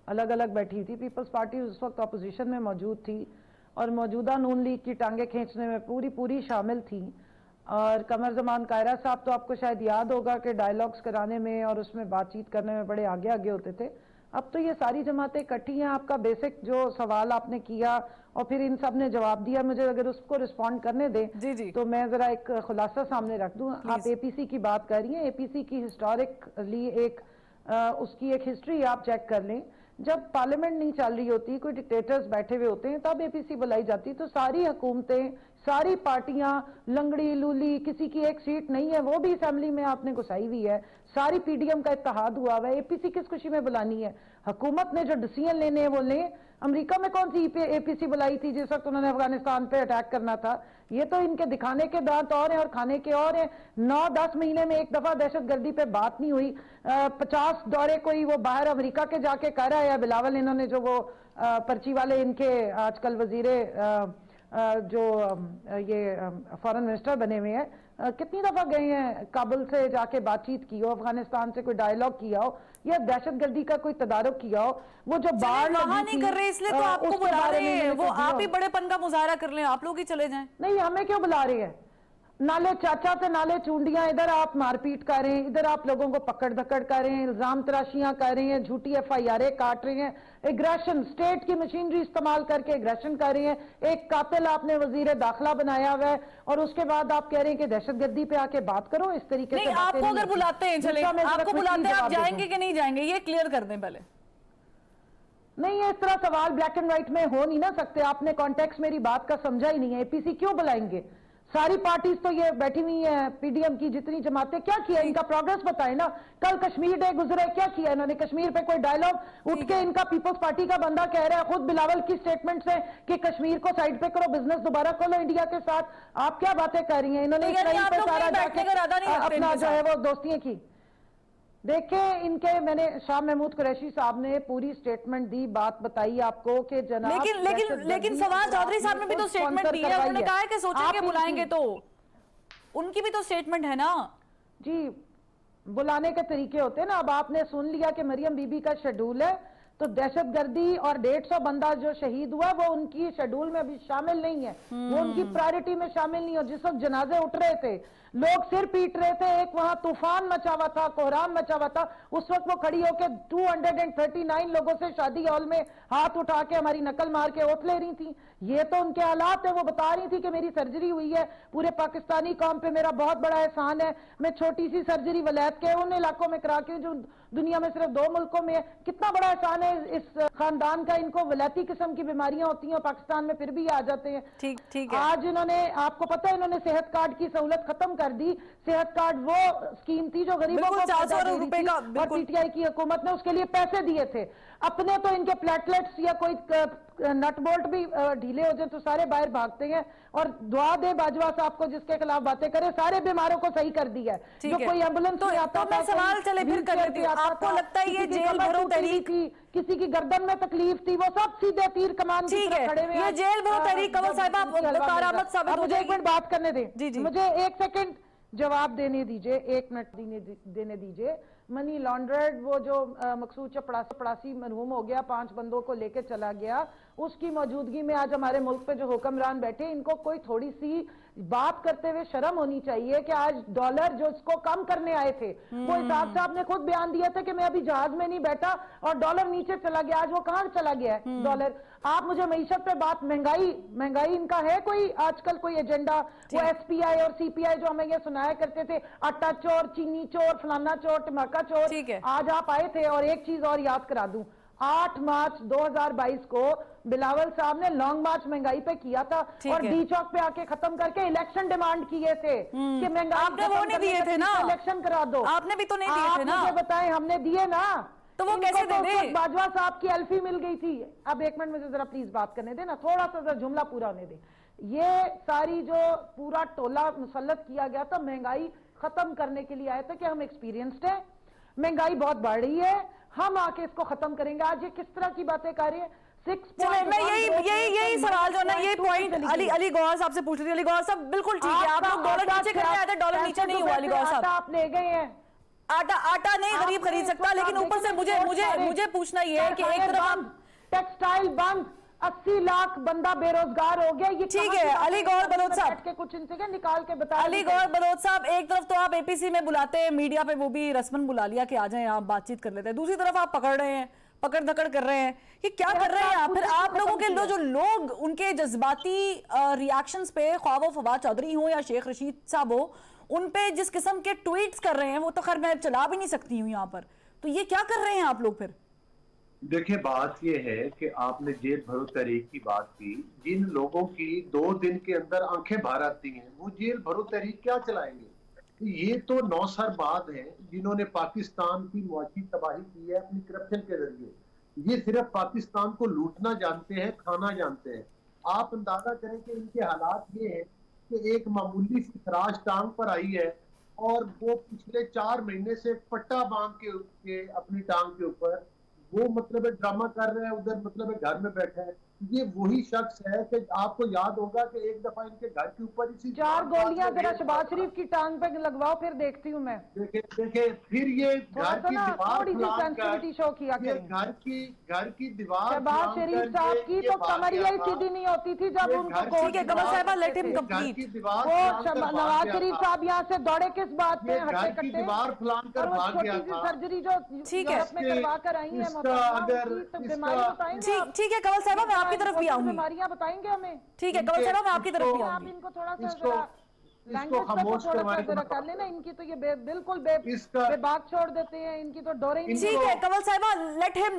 अलग अलग बैठी थी, पीपल्स पार्टी उस वक्त अपोजिशन में मौजूद थी और मौजूदा नून लीग की टांगे खींचने में पूरी शामिल थी। और कमर जमान कायरा साहब तो आपको शायद याद होगा कि डायलॉग्स कराने में और उसमें बातचीत करने में बड़े आगे आगे होते थे। अब तो ये सारी जमातें इकट्ठी हैं। आपका बेसिक जो सवाल आपने किया और फिर इन सब ने जवाब दिया, मुझे अगर उसको रिस्पॉन्ड करने दें जी। तो मैं जरा एक खुलासा सामने रख दूं। आप एपीसी की बात कर रही हैं, एपीसी की हिस्टोरिकली उसकी एक हिस्ट्री आप चेक कर लें। जब पार्लियामेंट नहीं चल रही होती, कोई डिक्टेटर्स बैठे हुए होते हैं, तब एपीसी बुलाई जाती, तो सारी हुकूमतें, सारी पार्टियां, लंगड़ी लूली, किसी की एक सीट नहीं है वो भी असेंबली में आपने घुसाई हुई है, सारी पीडीएम का इत्तेहाद हुआ हुआ है। एपीसी किस खुशी में बुलानी है? हुकूमत ने जो डिसीजन लेने हैं वो लें। अमेरिका में कौन सी एपीसी बुलाई थी जिस वक्त उन्होंने अफगानिस्तान पे अटैक करना था? ये तो इनके दिखाने के दांत और हैं और खाने के और हैं। 9-10 महीने में एक दफा दहशतगर्दी पे बात नहीं हुई। 50 दौरे कोई वो बाहर अमेरिका के जाके कर रहा है बिलावल, इन्होंने जो वो पर्ची वाले इनके आजकल वजीरे जो ये फॉरेन मिनिस्टर बने हुए हैं, कितनी दफा गए हैं काबुल से जाके बातचीत की हो, अफगानिस्तान से कोई डायलॉग किया हो या दहशतगर्दी का कोई तदारुक किया हो? वो जो बाढ़ वहां नहीं कर रहे इसलिए तो आपको बुला रहे हैं, वो आप ही बड़ेपन का मुजाहरा कर लें, आप लोग ही चले जाएं। नहीं, हमें क्यों बुला रहे हैं? नाले चाचा से नाले चूंडियां, इधर आप मारपीट कर रहे हैं, इधर आप लोगों को पकड़ धकड़ कर रहे हैं, इल्जाम तराशियां कर रहे हैं, झूठी एफआईआर काट रहे हैं, एग्रेशन, स्टेट की मशीनरी इस्तेमाल करके एग्रेशन कर रहे हैं। एक कातिल आपने वजीर दाखिला बनाया हुआ है और उसके बाद आप कह रहे हैं कि दहशतगर्दी पे आके बात करो। इस तरीके से आपको अगर बुलाते हैं, चले आपको बुलाते हैं, आप जाएंगे कि नहीं जाएंगे ये क्लियर कर दें पहले। नहीं, इस तरह सवाल ब्लैक एंड व्हाइट में हो नहीं ना सकते। आपने कॉन्टेक्स्ट मेरी बात का समझा ही नहीं है। एपीसी क्यों बुलाएंगे? सारी पार्टीज तो ये बैठी हुई है, पीडीएम की जितनी जमातें, क्या किया इनका प्रोग्रेस बताएं ना। कल कश्मीर डे गुजरे, क्या किया इन्होंने? कश्मीर पे कोई डायलॉग उठ के इनका पीपल्स पार्टी का बंदा कह रहा है खुद बिलावल की स्टेटमेंट से कि कश्मीर को साइड पे करो, बिजनेस दोबारा खोलो इंडिया के साथ। आप क्या बातें कर रही हैं? इन्होंने इसराइल पे सारा अपना जो है वो दोस्तियां की। देखें, इनके मैंने शाह महमूद कुरैशी साहब ने पूरी स्टेटमेंट दी, बात बताई आपको कि जनाब, लेकिन फवाद चौधरी साहब ने भी तो स्टेटमेंट दी है, उन्होंने कहा है कि सोचेंगे बुलाएंगे, तो उनकी भी तो स्टेटमेंट है ना जी। बुलाने के तरीके होते हैं ना। अब आपने सुन लिया कि मरियम बीबी का शेड्यूल है, तो दहशतगर्दी और 150 बंदा जो शहीद हुआ वो उनकी शेड्यूल में अभी शामिल नहीं है, वो उनकी प्रायोरिटी में शामिल नहीं हो। जिस वक्त जनाजे उठ रहे थे, लोग सिर पीट रहे थे, एक वहां तूफान मचा हुआ था, कोहराम मचा हुआ था, उस वक्त वो खड़ी होकर 239 लोगों से शादी हॉल में हाथ उठा के हमारी नकल मार के ओथ ले रही थी। ये तो उनके हालात है। वो बता रही थी कि मेरी सर्जरी हुई है, पूरे पाकिस्तानी कौम पे मेरा बहुत बड़ा एहसान है, मैं छोटी सी सर्जरी वलायत के उन इलाकों में करा के जो दुनिया में सिर्फ 2 मुल्कों में है। कितना बड़ा एहसान है इस खानदान का। इनको वलायती किस्म की बीमारियां होती हैं, पाकिस्तान में फिर भी ये आ जाते हैं। ठीक है। आज इन्होंने, आपको पता है, इन्होंने सेहत कार्ड की सहूलत खत्म कर दी। सेहत कार्ड वो स्कीम थी जो गरीबों को 400 रुपए का, और पीटीआई की हुकूमत ने उसके लिए पैसे दिए थे। अपने तो इनके प्लेटलेट्स या कोई नट बोल्ट भी ढीले हो जाए तो सारे बाहर भागते हैं। और दुआ दे बाजवा साहब को जिसके खिलाफ बातें करे, सारे बीमारों को सही कर दिया है। जो कोई एम्बुलेंस तो मैं सवाल चले फिर कर लेती हूं। आपको लगता है ये जेल भरो तहरीक, किसी की गर्दन में तकलीफ थी, वो सब सीधे तीर कमान की तरफ खड़े हुए हैं। ये जेल भरो तहरीक कमल साहिबा कारामद साबित हो जाएगी। मुझे एक मिनट बात करने दें, जी। मुझे 1 सेकंड जवाब देने दीजिए, 1 मिनट देने दीजिए। मनी लॉन्ड्रेड, वो जो मकसूद चपड़ासी मरहूम हो गया, 5 बंदों को लेके चला गया, उसकी मौजूदगी में आज हमारे मुल्क पे जो हुक्मरान बैठे, इनको कोई थोड़ी सी बात करते हुए शर्म होनी चाहिए कि आज डॉलर जो इसको कम करने आए थे, वो हिसाब साहब ने खुद बयान दिया था कि मैं अभी जहाज में नहीं बैठा और डॉलर नीचे चला गया। आज वो कहां चला गया है डॉलर? आप मुझे मईशत पे बात, महंगाई इनका है कोई आजकल कोई एजेंडा? वो एसपीआई और सीपीआई जो हमें ये सुनाया करते थे, आटा चोर, चीनी चोर, फलाना चोर, टमाका चोर, आज आप आए थे। और एक चीज और याद करा दूं, 8 मार्च 2022 को बिलावल साहब ने लॉन्ग मार्च महंगाई पे किया था और डी चौक पे आके खत्म करके इलेक्शन डिमांड किए थे कि महंगाई आपने वो नहीं दिए थे ना, इलेक्शन करा दो। आपने भी तो नहीं दिए थे ना, मुझे बताएं, हमने दिए ना, तो वो कैसे दे दे? बाजवा साहब की एल्फी मिल गई थी। अब 1 मिनट मुझे जरा प्लीज बात करने देना, थोड़ा सा जुमला पूरा होने दे। ये सारी जो पूरा टोला मुसल्लत किया गया था, महंगाई खत्म करने के लिए आए थे कि हम एक्सपीरियंस्ड है, महंगाई बहुत बढ़ रही है, हम आके इसको खत्म करेंगे। आज ये किस तरह की बातें कर रहे हैं? मैं यही सवाल जो ना, ये पॉइंट अली गौहर साहब से पूछ रही थी। अली गौहर साहब बिल्कुल ठीक है, आप लोग डॉलर नीचे करने आए थे, डॉलर नीचे नहीं हुआ। अली गौहर साहब, आप ले गए हैं आटा नहीं गरीब खरीद सकता, लेकिन ऊपर से मुझे पूछना ये है कि एक तरफ टेक्सटाइल बंद, 80 लाख बंदा बेरोजगार हो गया। ये ठीक है अली गौहर बलोच साहब के कुछ इनसे निकाल के बता। अली गौहर बलोच साहब, एक तरफ तो आप एपीसी में बुलाते हैं, मीडिया पे वो भी रस्मन बुला लिया कि आ जाएं आप बातचीत कर लेते हैं, दूसरी तरफ आप पकड़ रहे हैं, पकड़ धकड़ कर रहे हैं, कि क्या कर रहे हैं आप? फिर आप लोगों के जो लोग उनके जज्बाती रिएक्शंस पे, ख्वाब फवाद चौधरी हो या शेख रशीद साहब हो, उन पे जिस किस्म के ट्वीट्स कर रहे हैं, वो तो खैर मैं चला भी नहीं सकती हूँ यहाँ पर, तो ये क्या कर रहे हैं आप लोग? फिर देखिए, बात ये है कि आपने जेल भरो तहरीक की बात की। जिन लोगों की 2 दिन के अंदर आंखें बाहर आती हैं, वो जेल भरो तहरीक क्या चलाएंगे? ये तो 9 साल बाद हैं जिन्होंने पाकिस्तान की मुआशी तबाही की है अपनी करप्शन के जरिए। ये सिर्फ पाकिस्तान को लूटना जानते हैं, खाना जानते हैं। आप अंदाजा करें कि इनके हालात ये हैं कि एक मामूली सी खराश टांग पर आई है और वो पिछले 4 महीने से पट्टा बांध के अपनी टांग के ऊपर वो मतलब ड्रामा कर रहे हैं, उधर मतलब घर में बैठे हैं। ये वही शख्स है कि आपको याद होगा कि एक दफा इनके घर के ऊपर इसी 4 गोलियां जरा शहबाज शरीफ की टांग पे लगवाओ, फिर देखती हूँ मैं। देखे फिर ये घर की दीवार शो किया, घर की दीवार शहबाज शरीफ साहब की तो कमरिया ही सीधी नहीं होती थी जब उनको नवाज शरीफ साहब यहाँ से दौड़े किस बात पे, हट्टे कट्टे दीवार फलांग कर भाग गया था। सर्जरी जो यूरोप में करवा कर आई है, ठीक है कमल साहब, मैं आपकी तरफ भी आऊंगी, बीमारियां बताएंगे हमें। ठीक है कमल साहब, मैं आपकी तरफ भी आप आऊंगी। इनको थोड़ा सा लैंग्वेज कर लेना, इनकी तो ये बिल्कुल बेबाक छोड़ देते हैं, इनकी तो डोरे ही। ठीक है कमल साहब, लेट हिम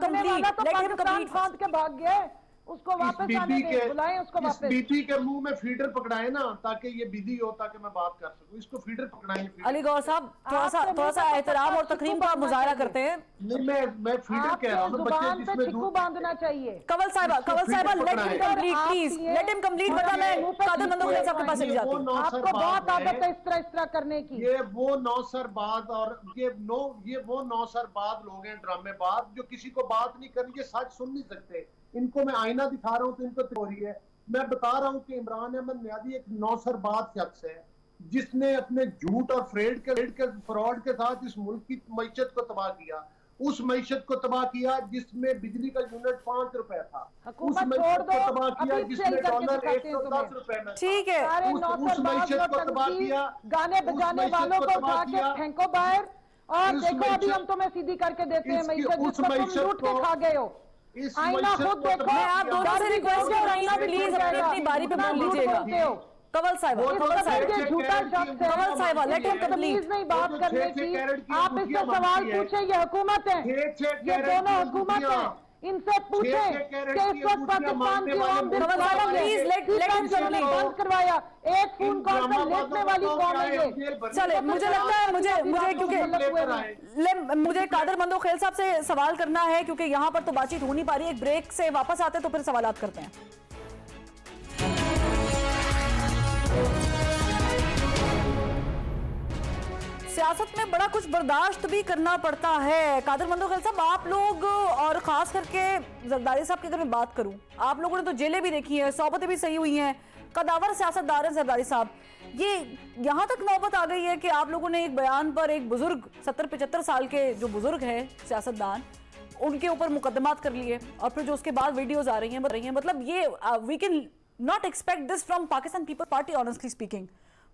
कंप्लीट फांद के भाग गया, उसको वापस आने दें, बुलाएं उसको वापस। बीबी के मुंह में फीडर पकड़ाए ना, ताकि ये विधि हो, ताकि मैं बात कर सकूं। इसको फीडर पकड़ाएंगे। अली गौहर साहब, थोड़ा सा एहतराम और तकरीम का मुजाहरा करते हैं। नहीं, मैं फीडर कह रहा हूं, बच्चे जिसमें दूध बांधना चाहिए। कमल साहब let him complete please, let him complete, वरना मैं कादिर मंदोखिया साहब के पास चली जाती हूं। आपको बहुत आदत है इस तरह करने की। ये वो 9 साल बाद और ये वो 9 साल बाद लोग हैं ड्रामेबाज, जो किसी को बात नहीं करनी, ये सच सुन नहीं सकते। इनको मैं आईना दिखा रहा हूं तो इनको हो रही है। मैं बता रहा हूं कि इमरान अहमद नियाज़ी एक 9 साल बाद शख्स है जिसने अपने झूठ और फ्रॉड के साथ इस मुल्क की मईशत को तबाह किया। उस मईशत को तबाह किया जिसमें बिजली का यूनिट 5 रुपए था, उस मईशत को तबाह किया जिसमें डॉलर 110 रुपए में। ठीक है, उस मईशत को तबाह किया, गाने बजाने वालों को उठा के फेंको बाहर, और देखो अभी हम तुम्हें सीधी करके देते हैं मईशत, जिसको तुम लूट के खा गए हो। आईना खुद देखो। मैं आप दोनों से रिक्वेस्ट कर रही हूं, प्लीज अपनी बारी पे बोल लीजिएगा। कंवल साहिबा, ये झूठा शख्स है। कंवल साहिबा, let him complete. तमीज नहीं बात करने की। आप इससे सवाल पूछे, ये हुकूमत है, ये दोनों हुकूमत है, इनसे पूछे कि इस वक्त पाकिस्तान की आवाम प्लीज let him complete. बंद करवाया, एक फोन कॉल पर लेटने वाली कौन है ये? चले, मुझे लगता है मुझे क्योंकि मुझे कादर मंदो खेल साहब से सवाल करना है, क्योंकि यहाँ पर तो बातचीत हो नहीं पा रही है। एक ब्रेक से वापस आते तो फिर सवालात करते हैं। सियासत में बड़ा कुछ बर्दाश्त भी करना पड़ता है। कादर मंदो खेल साहब, आप लोग और खास करके जरदारी साहब की अगर मैं बात करूं, आप लोगों ने तो जेलें भी देखी हैं, सोबतें भी सही हुई हैं, कदावर सियासतदार हैं जरदारी साहब। ये यहाँ तक नौबत आ गई है कि आप लोगों ने एक बयान पर एक बुजुर्ग 70-75 साल के जो बुजुर्ग हैं सियासतदान, उनके ऊपर मुकदमात कर लिए, और फिर जो उसके बाद वीडियोज आ रही हैं मतलब ये we can not expect this from Pakistan people party, honestly speaking.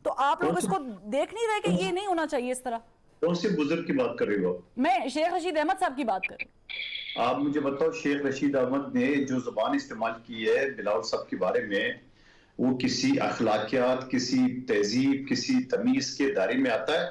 तो आप लोग इसको देख नहीं रहे कि ये नहीं होना चाहिए इस तरह? कौन से बुजुर्ग की बात कर रही हो? मैं शेख रशीद अहमद साहब की बात कर रही हूँ। आप मुझे बताओ, शेख रशीद अहमद ने जो जुबान इस्तेमाल की है बिलावल साहब के बारे में, वो किसी अखलाकियात, किसी तहजीब, किसी तमीज के दायरे में आता है?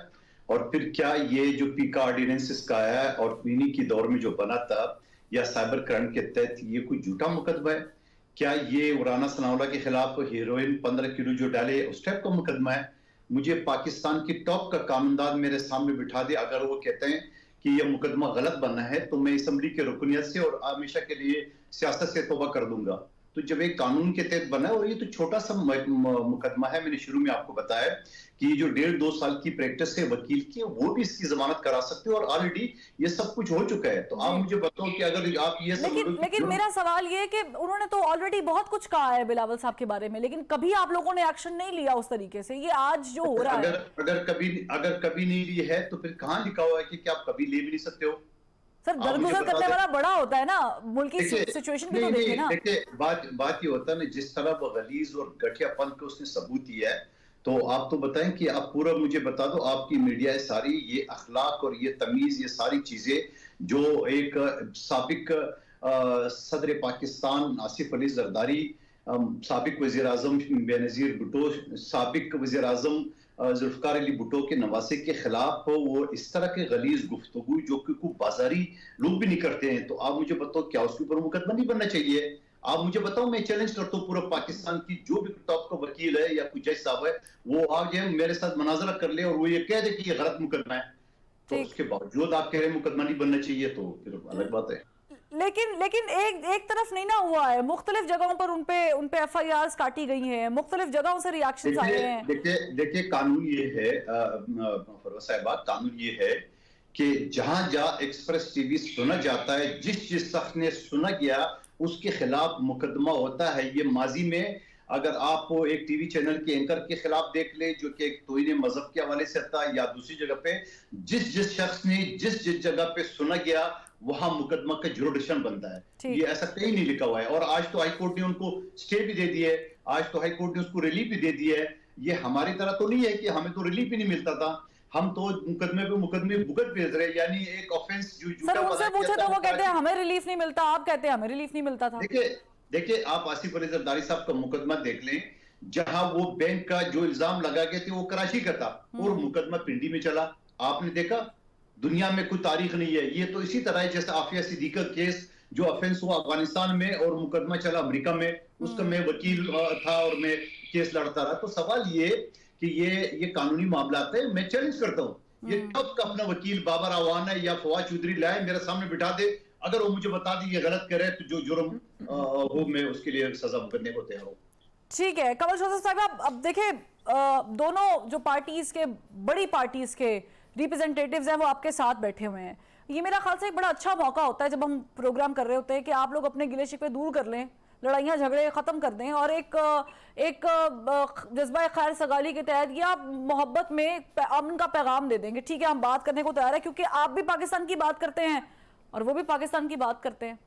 और फिर क्या ये जो पीका ऑर्डिनेंस का है और इन्हीं की दौर में जो बना था, या साइबर क्राइम के तहत ये कोई झूठा मुकदमा है? क्या ये उराना सनाउल्लाह के खिलाफ हीरोइन 15 किलो जो डाले उस टाइप का मुकदमा है? मुझे पाकिस्तान की टॉप का कानूनदान मेरे सामने बिठा दे, अगर वो कहते हैं कि ये मुकदमा गलत बनना है, तो मैं असम्बली के रुकनियत से और हमेशा के लिए सियासत से तौबा कर दूंगा। तो जब एक कानून के तहत बना है, और ये तो छोटा सा मुकदमा है, मैंने शुरू में आपको बताया कि ये जो 1.5-2 साल की प्रैक्टिस है वकील की, वो भी इसकी जमानत करा सकते हो, और ऑलरेडी ये सब कुछ हो चुका है। तो आप मुझे बताओ कि अगर आप ये सब लेकिन मेरा सवाल ये है कि उन्होंने तो ऑलरेडी बहुत कुछ कहा है बिलावल साहब के बारे में, लेकिन कभी आप लोगों ने एक्शन नहीं लिया उस तरीके से। ये आज जो हो रहा है, अगर कभी नहीं ली है तो फिर कहाँ लिखा हुआ है कि आप कभी ले भी नहीं सकते हो? सर, दरगुजर करने वाला बड़ा होता है ना, मुल्क की सिचुएशन भी तो देखे ना। देखिए, बात ये होता है ना, जिस तरह वो गलीज और घटियापन को उसने सबूत दिया है, तो आप तो बताएं कि आप पूरा मुझे बता दो, आपकी मीडिया सारी ये अखलाक और ये तमीज, ये सारी चीजें जो एक साबिक सदर पाकिस्तान आसिफ अली जरदारी, साबिक वजीर आजम बेनजीर भुट्टो, साबिक वजीर आजम जुल्फकार अली भुट्टो के नवासे के खिलाफ वो इस तरह के गलीज गुफ्तगू जो कि कोई बाजारी लोग भी नहीं करते हैं, तो आप मुझे बताओ क्या उसके ऊपर मुकदमा नहीं बनना चाहिए? आप मुझे बताओ, मैं चैलेंज करता हूँ पूरा पाकिस्तान की जो भी टॉप का वकील है या कोई जज साहब है, वो आप जो मेरे साथ मुनाजरा कर ले और वो ये कह दे कि ये गलत मुकदमा है, तो उसके बावजूद आप कह रहे हैं मुकदमा नहीं बनना चाहिए, तो फिर अलग बात है। लेकिन एक तरफ नहीं ना हुआ है, मुख्तलिफ जगहों पर उनपे FIRs काटी गई हैं, मुख्तलिफ जगहों से रिएक्शंस आए हैं। देखिए कानून ये है फरोज साहिबा, कानून ये है कि जहां एक्सप्रेस टीवी सुना जाता है, जिस शख्स ने सुना गया उसके खिलाफ मुकदमा होता है। ये माजी में अगर आप एक टीवी चैनल के एंकर के खिलाफ देख ले जो कि तौहीन मजहब के हवाले से था, या दूसरी जगह पे जिस शख्स ने जिस जगह पे सुना गया वहां मुकदमा का जुरिडिक्शन बनता है। ये ऐसा कहीं नहीं लिखा हुआ है, और आज तो हाईकोर्ट ने उनको स्टे भी दे दिया है, आज तो हाईकोर्ट ने उसको रिलीफ भी दे दिया है। ये हमारी तरह तो नहीं है कि हमें तो रिलीफ ही नहीं मिलता था, हम तो मुकदमे भुगत भेज रहे, यानी एक ऑफेंस जो सर उनसे पूछे तो वो कहते हैं हमें रिलीफ नहीं मिलता, आप कहते हैं हमें रिलीफ नहीं मिलता था। देखिए आप आसिफ अली जरदारी साहब का मुकदमा देख लें, जहां वो बैंक का जो इल्जाम लगा गए थे वो कराची का था और मुकदमा पिंडी में चला। आपने देखा, दुनिया में कोई तारीख नहीं है। ये तो इसी तरह है जैसे आफिया सिद्दीकी केस जो ऑफेंस हुआ अफगानिस्तान में और मुकदमा चला अमेरिका में, उसका मैं वकील था और मैं केस लड़ता रहा। तो सवाल ये कि ये कानूनी मामला है। मैं चैलेंज करता हूँ, ये कब का अपना वकील बाबर आवान है या फवाद चौधरी लाए मेरे सामने बिठा दे, अगर वो मुझे बता दी ये गलत करे तो जो जुर्म हो मैं उसके लिए सजा करने को तैयार हूँ। ठीक है कमल शोसत साहब, अब देखिए दोनों जो पार्टीज के, बड़ी पार्टीज के रिप्रेजेंटेटिव्स हैं वो आपके साथ बैठे हुए हैं। ये मेरा ख्याल से एक बड़ा अच्छा मौका होता है जब हम प्रोग्राम कर रहे होते हैं कि आप लोग अपने गिले शिकवे दूर कर लें, लड़ाइयाँ झगड़े ख़त्म कर दें और एक जज्बा खैर सगाली के तहत या मोहब्बत में अमन का पैगाम दे देंगे। ठीक है, हम बात करने को तैयार है क्योंकि आप भी पाकिस्तान की बात करते हैं और वो भी पाकिस्तान की बात करते हैं।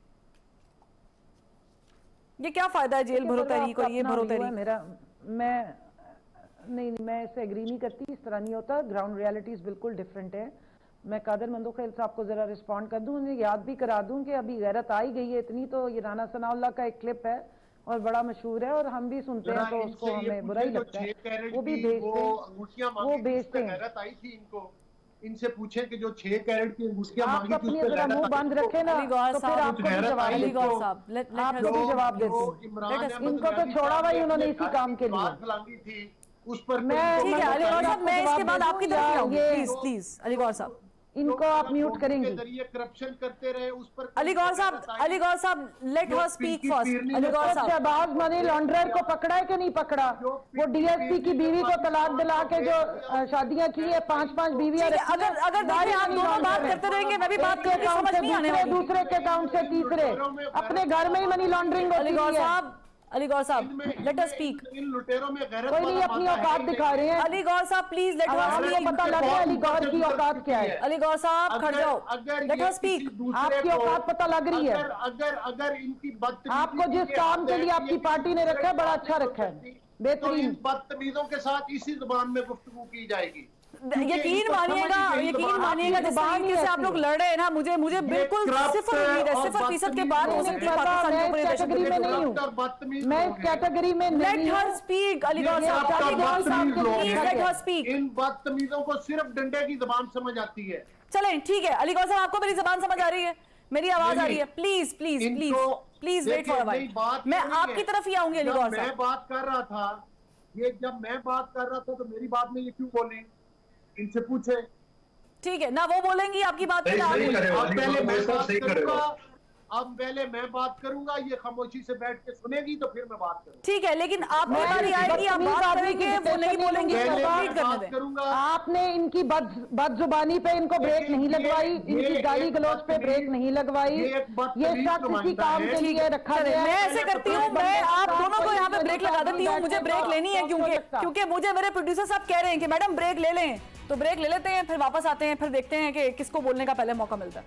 ये क्या फायदा है जेल भरो तहरीक और ये भरो तहरीक? मैं इससे एग्री नहीं करती, इस तरह नहीं होता। ग्राउंड रियलिटीज बिल्कुल डिफरेंट है। मैं कादर मंदोखेल साहब को जरा रिस्पॉन्ड कर दूं, उन्हें याद भी करा दूं कि अभी गैरत आई गई है इतनी, तो ये राना सनाउल्लाह का एक क्लिप है और बड़ा मशहूर है और हम भी सुनते हैं तो उसको हमें बुरा ही लगता है। वो भी भेजते हैं, वो भेजते हैं। आई थी इनको, इनसे पूछे कि जो 6 कैरेट की अंगूठियां आप मांगी थी अपनी उस पे जरा मुंह बंद रखे ना, तो फिर आपको भी जवाब आपको भी जवाब देते हैं। इनको तो छोड़ा हुआ ही उन्होंने इसी काम के लिए थी उस पर। ठीक है अली गौहर साहब, मैं इसके बाद आपकी तरफ आऊंगी, प्लीज प्लीज अली गौहर साहब, इनको आप म्यूट करेंगे। करप्शन करते रहे उस पर। अली गौहर साहब let her speak first. Ali Gohar साहब, शहबाज मनी लॉन्ड्रर को पकड़ा है कि नहीं पकड़ा? वो डीएसपी की बीवी को तलाक दिला के जो शादियां की है, 5-5 बीवियां। अगर देखिए आप दोनों बात करते रहेंगे, मैं भी बात करूंगी, समझ नहीं आने वाली। दूसरे के अकाउंट से तीसरे, अपने घर में ही मनी लॉन्ड्रिंग होती है। अली गौहर साहब लेट अस स्पीक। इन लुटेरों में गैरत कोई नहीं अपनी औकात दिखा रहे हैं। अली गौहर साहब प्लीज लेट अस स्पीक। पता लग गया अली गौहर की औकात क्या है। अली गौहर साहब खड़ जाओ, लेट अस स्पीक। आपकी औकात पता लग रही है। अगर इनकी बदतमीजी, आपको जिस काम के लिए आपकी पार्टी ने रखा है बड़ा अच्छा रखा है, बेहतरीन। इन बदतमीजों के साथ इसी जुबान में गुफ्तगू की जाएगी। यकीन मानिएगा जिस तरीके से आप लोग लड़ रहे हैं ना, मुझे बिल्कुल 0% के बाद हो सकती है पाकिस्तान के ऊपर कैटेगरी में नहीं हूँ मैं, इस कैटेगरी में नहीं। Let her speak Ali Gohar साहब, अली गौहर साहब प्लीज लेट हर स्पीक। इन बदतमीजों को सिर्फ डंडे की जुबान समझ आती है। चलें ठीक है अली गौहर साहब, आपको मेरी जुबान समझ आ रही है, मेरी आवाज आ रही है? Please please please please wait for a while, मैं आपकी तरफ ही आऊंगी अली गौहर साहब। मैं बात कर रहा था, ये जब मैं बात कर रहा था तो मेरी बात में ये क्यों बोली? इनसे पूछे। ठीक है ना, वो बोलेंगी आपकी बात पे। पहले मैं बात करूंगा, ये खामोशी से बैठ के सुनेगी तो फिर मैं बात करूंगा। ठीक है, लेकिन आपकी बारी आएगी, आप बात करेंगे, वो नहीं बोलेंगे, आपने इनकी बदजुबानी पे इनको ब्रेक नहीं लगवाई, इनकी गाली गलौज पे ब्रेक नहीं लगवाई। ये शख्स इसी काम के लिए रखा गया। मैं ऐसे करती हूँ, मैं आप दोनों को यहाँ पे ब्रेक लगा देती हूँ, मुझे ब्रेक लेनी है क्योंकि मुझे मेरे प्रोड्यूसर साहब कह रहे हैं कि मैडम ब्रेक ले लें, तो ब्रेक ले लेते हैं, फिर वापस आते हैं, फिर देखते हैं कि किसको बोलने का पहले मौका मिलता है।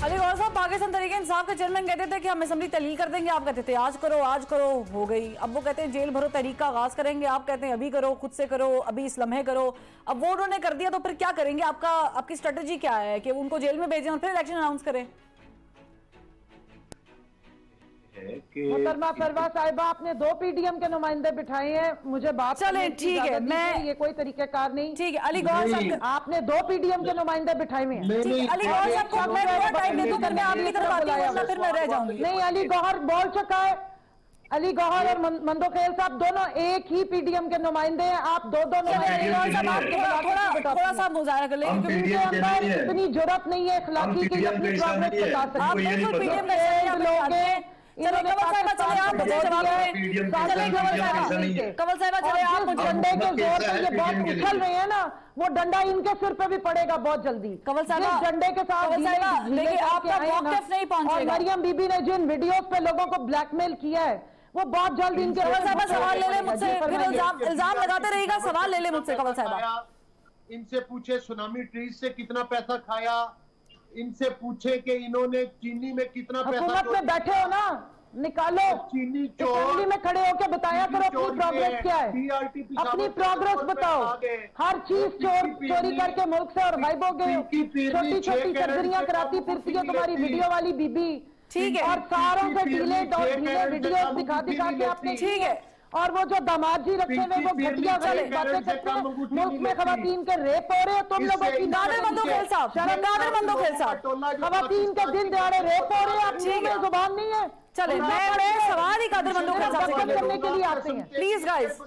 अली गौहर साहब, पाकिस्तान तहरीक इंसाफ के चेयरमैन कहते थे कि हम असेंबली तहलील कर देंगे, आप कहते थे आज करो, हो गई। अब वो कहते हैं जेल भरो तहरीक का आगाज करेंगे, आप कहते हैं अभी करो, खुद से करो, अभी इस लम्हे करो। अब वो उन्होंने कर दिया तो फिर क्या करेंगे? आपकी स्ट्रेटजी क्या है कि उनको जेल में भेजें और फिर इलेक्शन अनाउंस करें? मोहतरमा फरवा साहिबा, आपने 2 पीडीएम के नुमाइंदे बिठाए हैं, मुझे बात चले ठीक है, मैं ये कोई तरीकाकार नहीं। ठीक है अली गौहर साहब, आपने 2 पीडीएम के नुमाइंदे बिठाए हुए हैं। अली गौहर साहब को मैं थोड़ा टाइम दे दूं, फिर मैं आपकी तरफ आती हूं, वरना फिर मैं रह जाऊंगी। नहीं, अली गौहर बोल चुका है। अली गौहर और मंदोखेल साहब दोनों एक ही पीडीएम के नुमाइंदे हैं। आप दो थोड़ा सा मुजाहरा कर लेंगे, उनके अंदर इतनी जरूरत नहीं है इखलाकी की अपनी प्रोग्रेस बता सकते। आप बिल्कुल पीडीएम का चले कंवल साहिबा, चले आप मुझे जवाब दें। चले कंवल साहिबा, चले आप मुझे। डंडे के जोर से ये बहुत उछल रहे हैं ना, वो डंडा इनके सिर पे भी पड़ेगा बहुत जल्दी। कंवल साहिबा, डंडे के साथ देखिए आपका मौक़िफ़ नहीं पहुंचेगा। मरियम बीबी ने जिन वीडियोस पे लोगों को ब्लैकमेल किया है, वो बहुत जल्द इनके। कंवल साहिबा सवाल ले ले मुझसे, फिर इल्जाम लगाते रहेगा। सवाल ले ले मुझसे कंवल साहिबा। इनसे पूछे सुनामी ट्रीज से कितना पैसा खाया, इनसे पूछे कि इन्होंने चीनी में कितना पैसा। हुकूमत में बैठे हो ना, निकालो चीनी असेंबली में खड़े होकर बताया करो अपनी प्रोग्रेस क्या है, अपनी प्रोग्रेस बताओ। हर चीज चोरी करके मुल्क से और गायब हो गए, छोटी छोटी सर्जरियां कराती फिरती है तुम्हारी वीडियो वाली बीबी। ठीक है, और सारों से ढीले वीडियो दिखा के आपने। ठीक है, और वो जो दामाद जी रखे हुए वो घटिया बातें करते हैं, मुल्क में खवातीन के रेप हो रहे हैं, तुम लोगों की कादिर मंदोखेल साहब, खवातीन के दिन दिहाड़े रेप हो रहे हैं, आप में जुबान नहीं है। चले मैं सवाल ही कादिर मंदोखेल साहब से करने के लिए आते हैं। Please guys,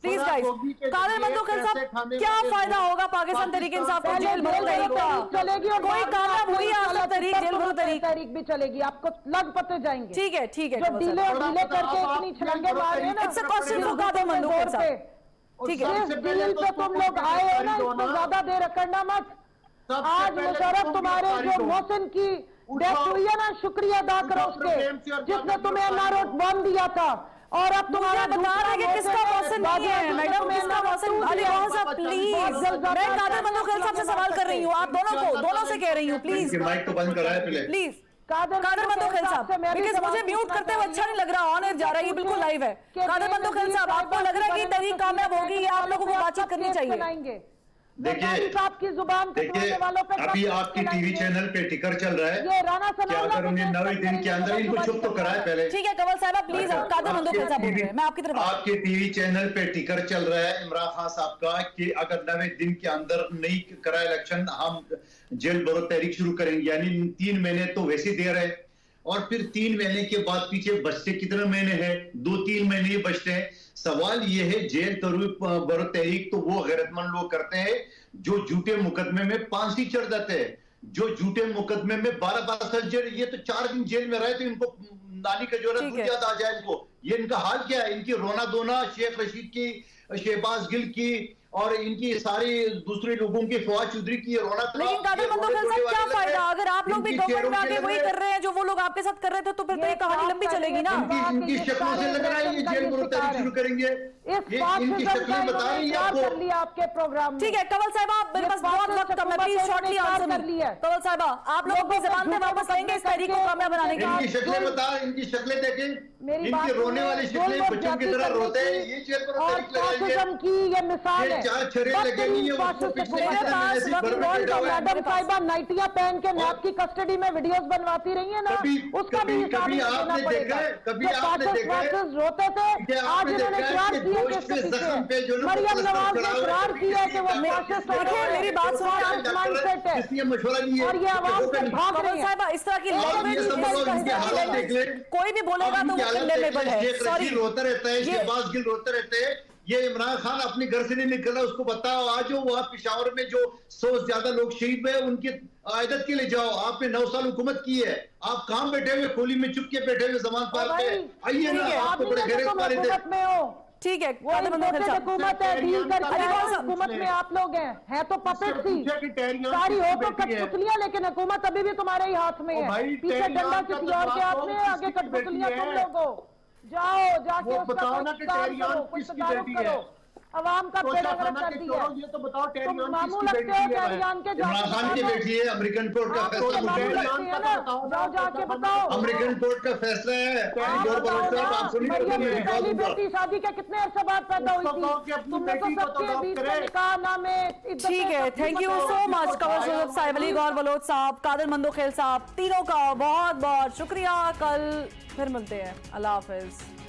please guys, Qadir Mandokhel साहब, क्या फायदा होगा पाकिस्तान तहरीक इंसाफ को जेल भरो तहरीक का? चलेगी और कोई कामयाब हुई आज तक तहरीक, जेल भरो तहरीक भी चलेगी, आपको लग पते जाएंगे। ठीक है, ठीक है, जो डीले करके इतनी छलंगे मार रहे हैं ना, it's a question for Qadir Mandokhel साहब। ठीक है, जिस डील पे तुम लोग आए हो ना, इसको ज्यादा देर रखना मत। आज मुशर्रफ तुम्हारे जो मोहसिन की डेथ हुई है ना, शुक्रिया अदा करो उसके, जिसने तुम्हें एनआरओ बम दिया था। और अब तुम्हारा बता रहे कि किसका मौसम नहीं है मैडम, किसका मौसम? अली गौहर साहब प्लीज, मैं कादिर मंदोखेल साहब से सवाल कर रही हूँ, आप दोनों से कह रही हूँ, प्लीज माइक तो बंद कराए पहले प्लीज। कादिर मंदोखेल साहब, बिकॉज़ मुझे म्यूट करते हुए अच्छा नहीं लग रहा, ऑन एयर जा रहा है, ये बिल्कुल लाइव है। कादिर मंदोखेल साहब, आपको लग रहा है कि तहरीक कामयाब होगी या आप लोगों को बातचीत करनी चाहिए? देखिए साहब की जुबान पे देखिए बोलने वालों पे अभी ट्रम्प आपकी लगाएंगे। टीवी चैनल पे टिकर चल रहा है ये राणा कि सनाउल्लाह अगर उन्हें 90 दिन के अंदर इनको चुप तो कराए पहले। ठीक है कंवल साहिबा प्लीज, कादिर मंदोखेल साहब बोल रहे हैं, मैं आपकी तरफ आपके टीवी चैनल पे टिकर चल रहा है इमरान खान साहब का कि अगर 90 दिन के अंदर नहीं करा इलेक्शन हम जेल भरो तहरीक शुरू करेंगे, यानी 3 महीने तो वैसे दे रहे हैं और फिर 3 महीने के बाद पीछे बचते कितने महीने हैं, 2-3 महीने ही बचते हैं। सवाल ये है जेल भरो तहरीक तो वो गैरतमंद लोग करते हैं जो झूठे मुकदमे में फांसी चढ़ जाते हैं, जो झूठे मुकदमे में 12 साल जेल, ये तो 4 दिन जेल में रहे तो इनको नानी का जोरा ठीक है। याद आ जाए इनको। ये इनका हाल क्या है, इनकी रोना धोना शेख रशीद की, शहबाज गिल की और इनकी सारी दूसरे लोगों की, फवाद चौधरी की रोना। लेकिन कादिर मंदोखेल साहब क्या फायदा अगर आप लोग भी गवर्नमेंट में आके वही कर रहे हैं जो वो लोग आपके साथ कर रहे थे, तो फिर तो ये कहानी लंबी चलेगी ना। इनकी शक्लों से लग रहा है ये जेल भरो तहरीक शुरू करेंगे, इनकी शक्लें बता रही है आपको। कर लिया आपके प्रोग्राम में। ठीक है कंवल साहिबा, मेरे पास बहुत वक्त कम है, प्लीज शॉर्टली आंसर कर लिया। कंवल साहिबा, आप लोग अपनी जबान पे वापस लेंगे इस तहरीक को कामयाब बनाने के इनकी लिए। शक्लें बता, इनकी शक्लें देखें, मेरी इनकी रोने वाली शक्लें बच्चों की तरह रोते हैं, ये जेल भरो और तहरीक लगाएंगे। फासिज्म की ये मिसाल ये है। 4 छर्रे लगेंगी, ये उसको पिछले मेरे कितने पास महीने से वक्त भर में बैठा हुआ है। मैडम साहिबा नाइटियां पहन के नैब की कस्टडी में वीडियोस बनवाती रही है ना, उसका भी हिसाब कभी देना आपने पड़ेगा। देखा है, कभी जब आपने फासिस्ट देखा है, फासिस्ट रोते थे, क्या आज आपने इन्होंने देखा है इकरार कि किया गोश्त कि पे इसके जख्म पे जो पीछे ना मरियम प्लास्टर नवाज ने चढ़ा हुआ है, इकरार किया है कि वो किसी फासिस्ट देखिए, मेरी बात सुनिए, माइंडसेट है इसलिए मशवरा नहीं है और ये आवाम से भाग कंवल रही है। साहिबा इस तरह की आप ये लैंग्वेज समझ लो, इनकी हालत देख ले। कोई भी बोलेगा तो वो कंडेमेबल है। शेख सॉरी, रशीद रोते रहते हैं, ये- शहबाज गिल रोते रहते हैं, ये इमरान खान अपने घर से नहीं निकल रहा, उसको बताओ आज वहां पेशावर में जो 100 से ज्यादा लोग शहीद हुए उनकी आयदत के लिए जाओ। आपने 9 साल हुकूमत की है, आप कहां बैठे हुए, खोली में चुप के बैठे हुए जमान पाल पे, आइए ना, आपको बड़े गैरत वाले थे। हुकूमत में हो, ठीक है वो कादिर मंदोखेल साहब, हुकूमत है, डील करके अली आए, कौन सा- हुकूमत में आप लोग हैं तो पपेट सी सारी हो तो कठपुतलियां, लेकिन हुकूमत अभी भी तुम्हारे ही हाथ में है। पीछे डंडा किसी और के हाथ में है, आगे कठपुतलियां तुम लोग हो। जाओ जाके उसका कोई काम करो, कुछ तदारुक करो। अवाम का पेड़ गरम कर दिया है। ये तो बताओ तुम मामू लगते हो टेरियान के, इमरान खान की बेटी है, अमेरिकन कोर्ट का आप फैसला तो मामू मुझे लगते हैं ना, जाओ जाके बताओ। अमेरिकन कोर्ट का फैसला है। आप गौर बताओ बलोच साहब, ना, आप सुनिए, मरियम मैं की दिखा पहली दूंगा। बेटी शादी के कितने अरसे बाद पैदा हुई उसको कहो कि थी, अपनी तुमने तो बेटी को सबके तो बीच करे। में निकाह नामे इज्जत ठीक है, thank you so much Kanwal साहिब, अली गौर बलोच साहब, कादिर मंदोखेल साहब, तीनों का बहुत बहुत शुक्रिया। कल फिर मिलते हैं, अल्लाह हाफिज।